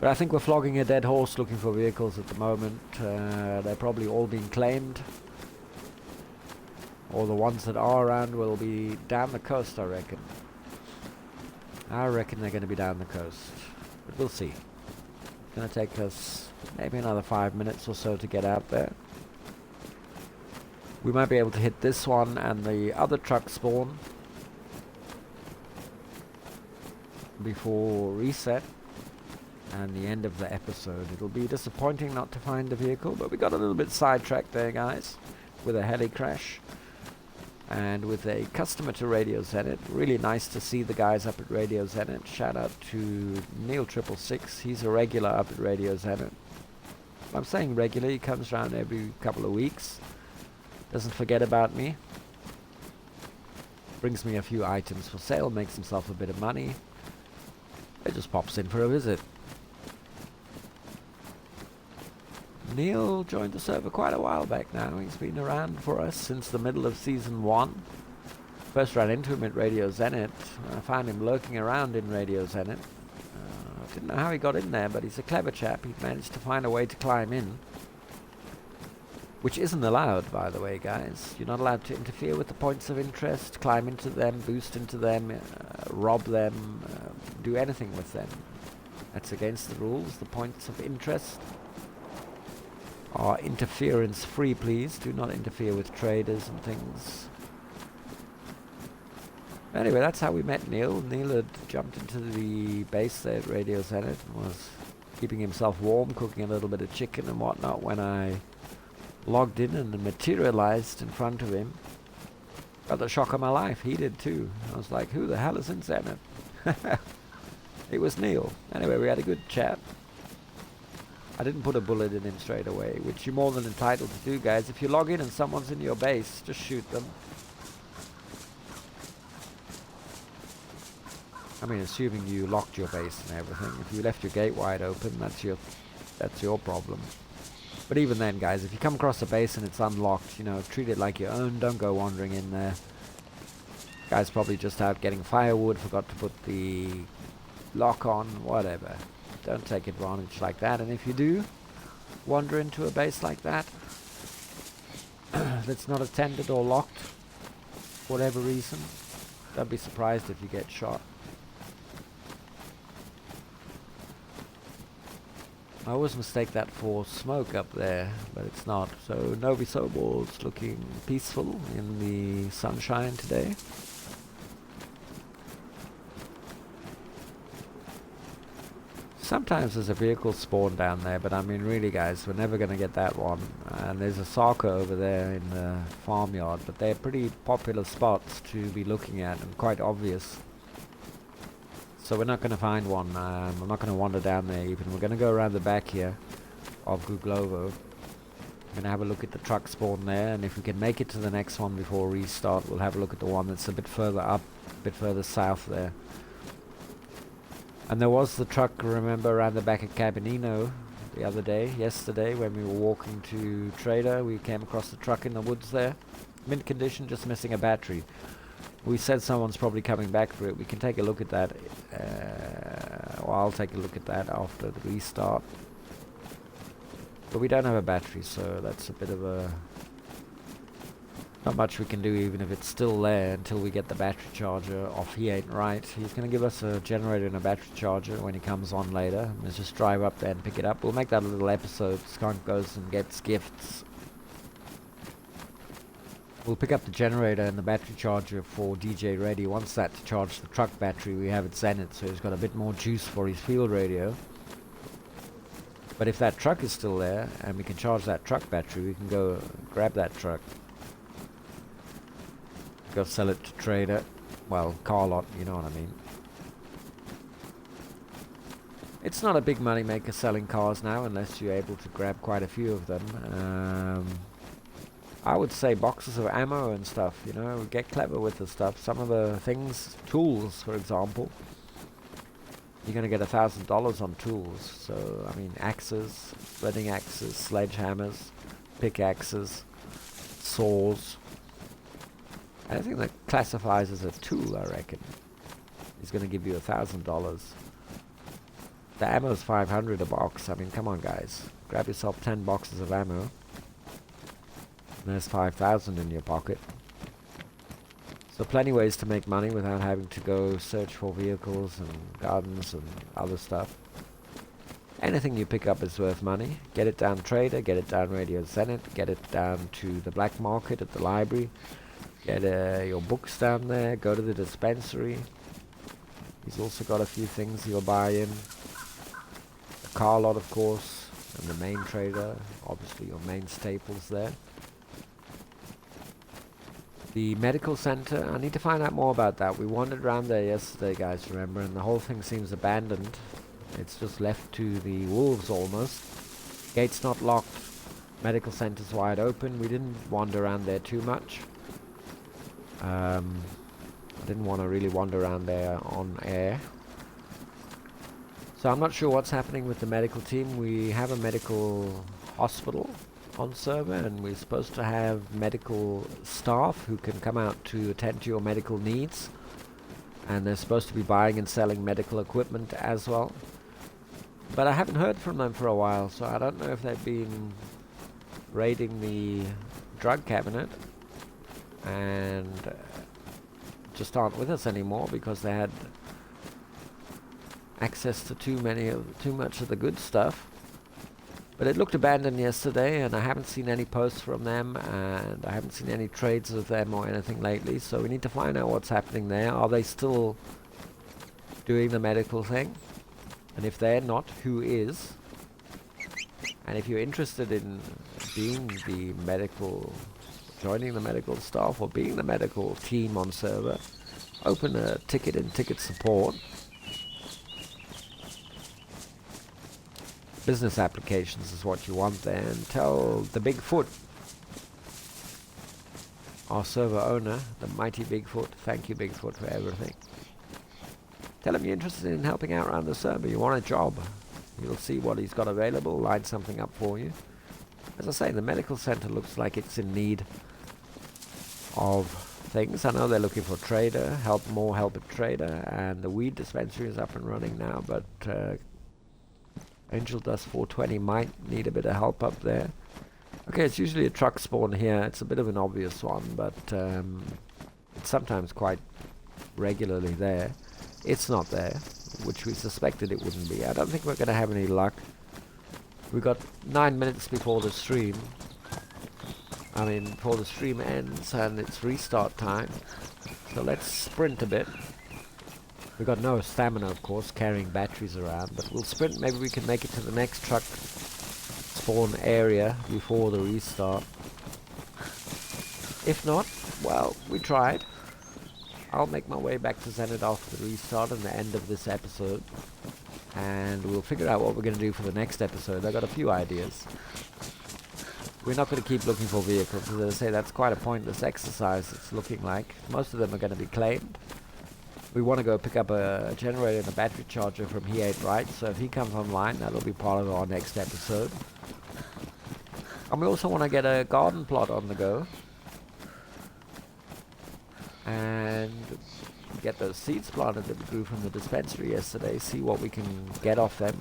But I think we're flogging a dead horse looking for vehicles at the moment. They're probably all being claimed. Or the ones that are around will be down the coast, I reckon. I reckon they're going to be down the coast. But we'll see. It's going to take us maybe another 5 minutes or so to get out there. We might be able to hit this one and the other truck spawn before reset and the end of the episode. It'll be disappointing not to find the vehicle, but we got a little bit sidetracked there, guys, with a heli crash and with a customer to Radio Zenit. Really nice to see the guys up at Radio Zenit. Shout out to Neil 666. He's a regular up at Radio Zenit. I'm saying regular, he comes around every couple of weeks. Doesn't forget about me. Brings me a few items for sale, makes himself a bit of money. It just pops in for a visit. Neil joined the server quite a while back now. He's been around for us since the middle of Season 1. First ran into him at Radio Zenit. I found him lurking around in Radio Zenit. Didn't know how he got in there, but he's a clever chap. He managed to find a way to climb in. Which isn't allowed, by the way, guys. You're not allowed to interfere with the points of interest, climb into them, boost into them, rob them, do anything with them. That's against the rules. The points of interest are interference free, please. Do not interfere with traders and things. Anyway, that's how we met Neil. Neil had jumped into the base there at Radio Zenit and was keeping himself warm, cooking a little bit of chicken and whatnot when I logged in and materialized in front of him. Got the shock of my life. He did too. I was like, who the hell is in Zenit? It was Neil. Anyway, we had a good chat. I didn't put a bullet in him straight away, which you're more than entitled to do, guys. If you log in and someone's in your base, just shoot them. I mean, assuming you locked your base and everything. If you left your gate wide open, that's your problem. But even then, guys, if you come across a base and it's unlocked, you know, treat it like your own. Don't go wandering in there. Guy's probably just out getting firewood, forgot to put the lock on, whatever. Don't take advantage like that. And if you do wander into a base like that that's not attended or locked, for whatever reason. Don't be surprised if you get shot. I always mistake that for smoke up there, but it's not. So Novi Sobor's looking peaceful in the sunshine today. Sometimes there's a vehicle spawn down there, but I mean really guys, we're never going to get that one. And there's a Saka over there in the farmyard, but they're pretty popular spots to be looking at and quite obvious. So we're not going to find one. We're not going to wander down there even. We're going to go around the back here of Guglovo. We're going to have a look at the truck spawn there, and if we can make it to the next one before restart, we'll have a look at the one that's a bit further up, a bit further south there. And there was the truck, remember, around the back of Cabinino the other day, yesterday, when we were walking to Trader. We came across the truck in the woods there. Mint condition, just missing a battery. We said someone's probably coming back for it. We can take a look at that. Or I'll take a look at that after the restart. But we don't have a battery, so that's a bit of a... not much we can do even if it's still there until we get the battery charger off. He ain't right. He's going to give us a generator and a battery charger when he comes on later. Let's just drive up there and pick it up. We'll make that a little episode. Skunk goes and gets gifts. We'll pick up the generator and the battery charger for DJ Ready. Once that to charge the truck battery we have at Zenit, so he's got a bit more juice for his field radio. But if that truck is still there and we can charge that truck battery, we can go grab that truck. Go sell it to Trader. Well, car lot, you know what I mean. It's not a big money maker selling cars now unless you're able to grab quite a few of them. I would say boxes of ammo and stuff, you know, get clever with the stuff. Some of the things, tools for example, you're going to get $1,000 on tools. So, I mean, axes, threading axes, sledgehammers, pickaxes, saws. Anything that classifies as a tool, I reckon, is going to give you $1,000. The ammo's $500 a box. I mean, come on, guys. Grab yourself 10 boxes of ammo. And there's 5,000 in your pocket. So plenty ways to make money without having to go search for vehicles and gardens and other stuff. Anything you pick up is worth money. Get it down Trader, get it down Radio Zenit, get it down to the black market at the library. Get your books down there, go to the dispensary. He's also got a few things he'll buy in. The car lot, of course, and the main trader, obviously your main staples there. The medical center, I need to find out more about that. We wandered around there yesterday, guys, remember, and the whole thing seems abandoned. It's just left to the wolves almost. Gate's not locked. Medical center's wide open. We didn't wander around there too much. I didn't want to really wander around there on air. So I'm not sure what's happening with the medical team. We have a medical hospital on server, and we're supposed to have medical staff who can come out to attend to your medical needs, and they're supposed to be buying and selling medical equipment as well. But I haven't heard from them for a while, so I don't know if they've been raiding the drug cabinet and just aren't with us anymore because they had access to too much of the good stuff. But it looked abandoned yesterday, and I haven't seen any posts from them, and I haven't seen any trades with them or anything lately, so we need to find out what's happening there. Are they still doing the medical thing? And if they're not, who is? And if you're interested in being the medical, joining the medical staff or being the medical team on server, open a ticket in ticket support. Business applications is what you want there, and tell the Bigfoot, our server owner, the mighty Bigfoot, thank you Bigfoot for everything. Tell him you're interested in helping out around the server, you want a job. You'll see what he's got available, line something up for you. As I say, the medical center looks like it's in need of things. I know they're looking for trader, more help at trader, and the weed dispensary is up and running now, but Angel Dust 420 might need a bit of help up there. Okay, it's usually a truck spawn here. It's a bit of an obvious one, but It's sometimes quite regularly there. It's not there, which we suspected it wouldn't be. I don't think we're going to have any luck. We got 9 minutes before the stream. Before the stream ends and it's restart time. So let's sprint a bit. We got no stamina, of course, carrying batteries around, but we'll sprint. Maybe we can make it to the next truck spawn area before the restart. If not, well, we tried. I'll make my way back to Zenit after the restart and the end of this episode, and we'll figure out what we're going to do for the next episode. I got a few ideas. We're not going to keep looking for vehicles, as I say, that's quite a pointless exercise, it's looking like. Most of them are going to be claimed. We want to go pick up a generator and a battery charger from He Ain't Right, so if he comes online, that'll be part of our next episode. And we also want to get a garden plot on the go. And get those seeds planted that we grew from the dispensary yesterday, see what we can get off them.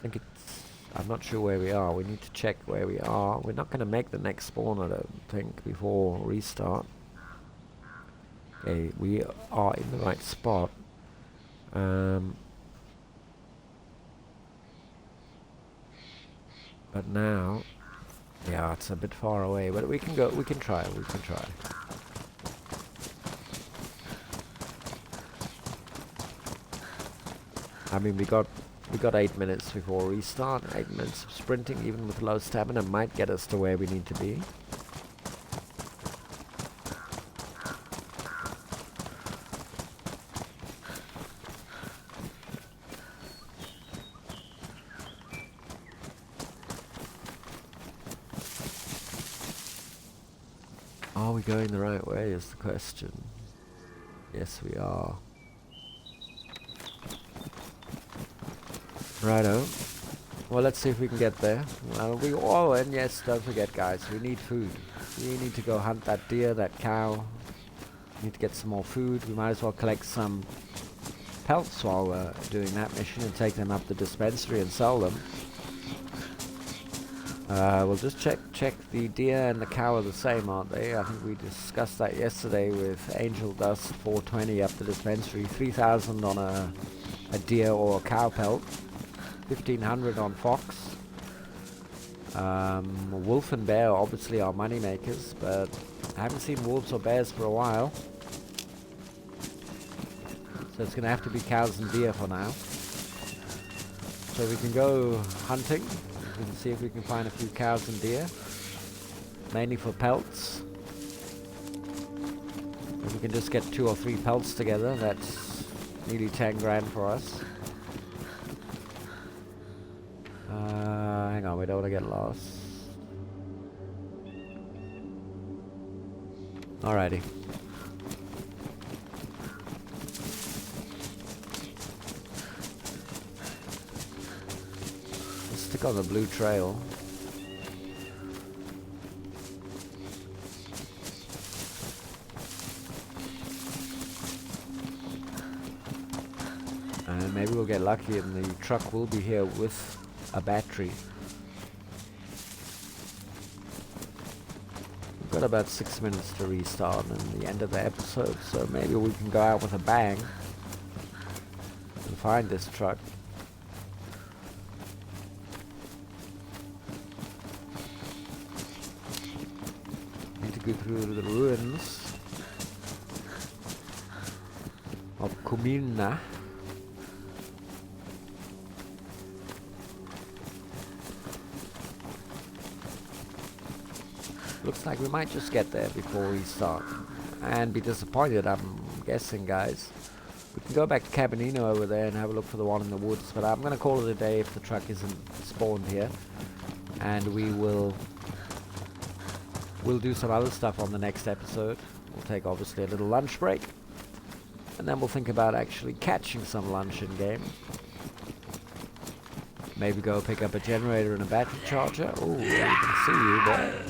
I'm not sure where we are. We need to check where we are. We're not going to make the next spawn, I don't think, before restart. Okay, we are in the right spot. But now, yeah, it's a bit far away. But we can go. We can try. We can try. We got 8 minutes before restart. 8 minutes of sprinting, even with low stamina, might get us to where we need to be. Are we going the right way is the question. Yes, we are. Righto. Well, let's see if we can get there. And yes, don't forget, guys, we need food. We need to go hunt that deer, that cow. We need to get some more food. We might as well collect some pelts while we're doing that mission and take them up the dispensary and sell them. We'll just check the deer and the cow are the same, aren't they? I think we discussed that yesterday with Angel Dust 420 up the dispensary. 3,000 on a deer or a cow pelt. 1,500 on fox. Wolf and bear obviously are money makers, but I haven't seen wolves or bears for a while. So it's going to have to be cows and deer for now. So we can go hunting. We can see if we can find a few cows and deer. Mainly for pelts. If we can just get 2 or 3 pelts together, that's nearly 10 grand for us. Hang on, we don't want to get lost. Alrighty. Let's stick on the blue trail. And maybe we'll get lucky and the truck will be here with a battery. We've got about 6 minutes to restart and the end of the episode, so maybe we can go out with a bang and find this truck. Need to go through the ruins of Kumina. Looks like we might just get there before we start and be disappointed, I'm guessing, guys. We can go back to Cabinino over there and have a look for the one in the woods, but I'm going to call it a day if the truck isn't spawned here, and we'll do some other stuff on the next episode. We'll take obviously a little lunch break, and then we'll think about actually catching some lunch in game. Maybe go pick up a generator and a battery charger. Oh, we can see you there.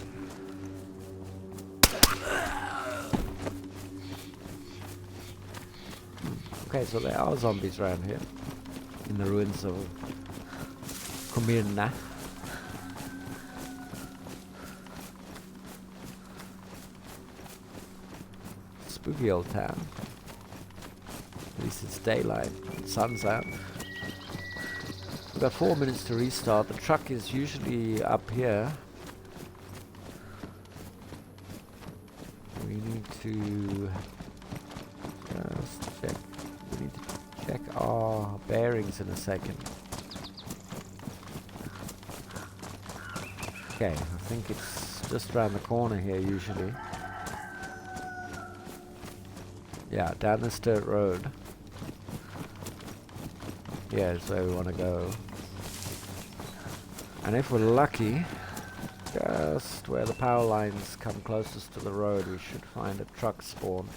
Okay, so there are zombies around here in the ruins of Kumina. Spooky old town. At least it's daylight. Sun's out. We've got 4 minutes to restart. The truck is usually up here. We need to just check. We need to check our bearings in a second. Okay, I think it's just around the corner here usually. Yeah, down this dirt road. Yeah, is where we want to go. And if we're lucky, just where the power lines come closest to the road, we should find a truck spawn.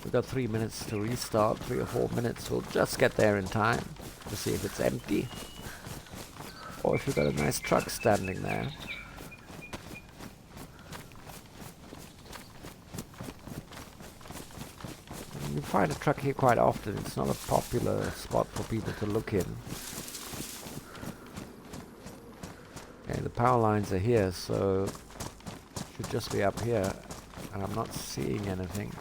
We've got 3 minutes to restart, 3 or 4 minutes. We'll just get there in time to see if it's empty. Or if we've got a nice truck standing there. You find a truck here quite often. It's not a popular spot for people to look in. Okay, the power lines are here, so it should just be up here. And I'm not seeing anything.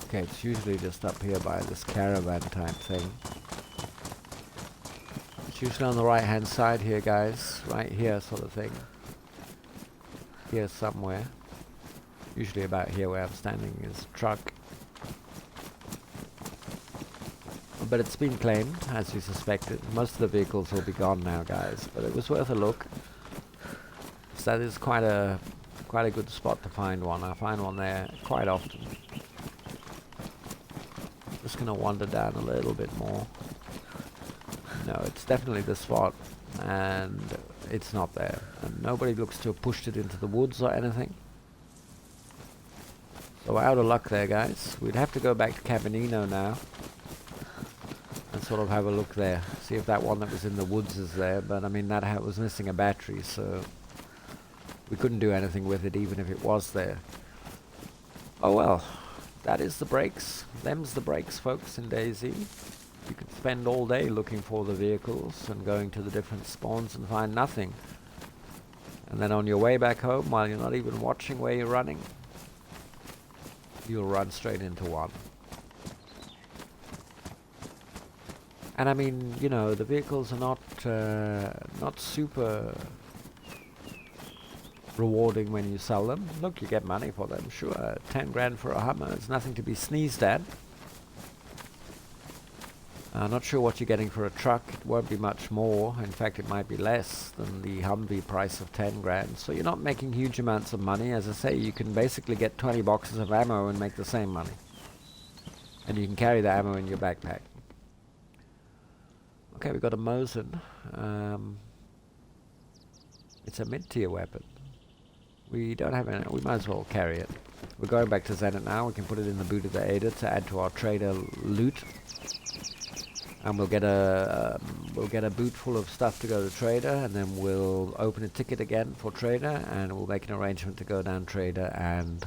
Okay, it's usually just up here by this caravan type thing. It's usually on the right hand side here, guys. Right here sort of thing. Here somewhere. Usually about here where I'm standing is a truck. But it's been claimed, as you suspected. Most of the vehicles will be gone now, guys. But it was worth a look. So that is quite a good spot to find one. I find one there quite often. Just gonna wander down a little bit more. No, it's definitely the spot, and it's not there. And nobody looks to have pushed it into the woods or anything. So we're out of luck there, guys. We'd have to go back to Cabanino now and sort of have a look there. See if that one that was in the woods is there. But I mean, that was missing a battery, so we couldn't do anything with it even if it was there. Oh well. That is the brakes. Them's the brakes, folks, in DayZ. You could spend all day looking for the vehicles and going to the different spawns and find nothing. And then on your way back home, while you're not even watching where you're running, you'll run straight into one. And I mean, you know, the vehicles are not super rewarding when you sell them. Look, you get money for them, sure. 10 grand for a Hummer is nothing to be sneezed at. Not sure what you're getting for a truck. It won't be much more. In fact, it might be less than the Humvee price of 10 grand. So you're not making huge amounts of money. As I say, you can basically get 20 boxes of ammo and make the same money. And you can carry the ammo in your backpack. Okay, we've got a Mosin. It's a mid-tier weapon. We don't have any. We might as well carry it. We're going back to Zenit now. We can put it in the boot of the Ada to add to our trader loot. And we'll get a boot full of stuff to go to trader, and then we'll open a ticket again for trader, and we'll make an arrangement to go down trader and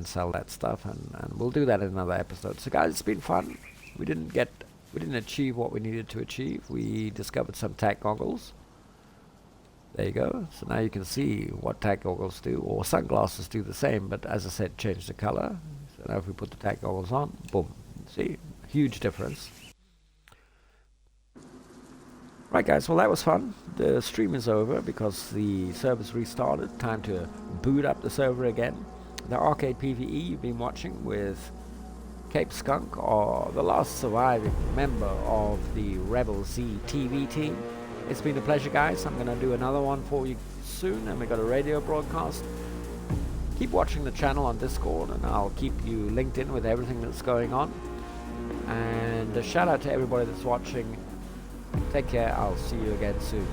sell that stuff, and we'll do that in another episode. So guys, it's been fun. We didn't achieve what we needed to achieve. We discovered some tack goggles. There you go. So now you can see what tack goggles do, or sunglasses do the same, but as I said, change the color. So now if we put the tack goggles on, boom. See? Huge difference. Right guys, well that was fun. The stream is over because the server's restarted. Time to boot up the server again. The arcade PvE you've been watching with Cape Skunk, or the last surviving member of the Rebel Z TV team. It's been a pleasure guys. I'm going to do another one for you soon, and we got a radio broadcast. Keep watching the channel on Discord, and I'll keep you linked in with everything that's going on. And a shout out to everybody that's watching. Take care. I'll see you again soon.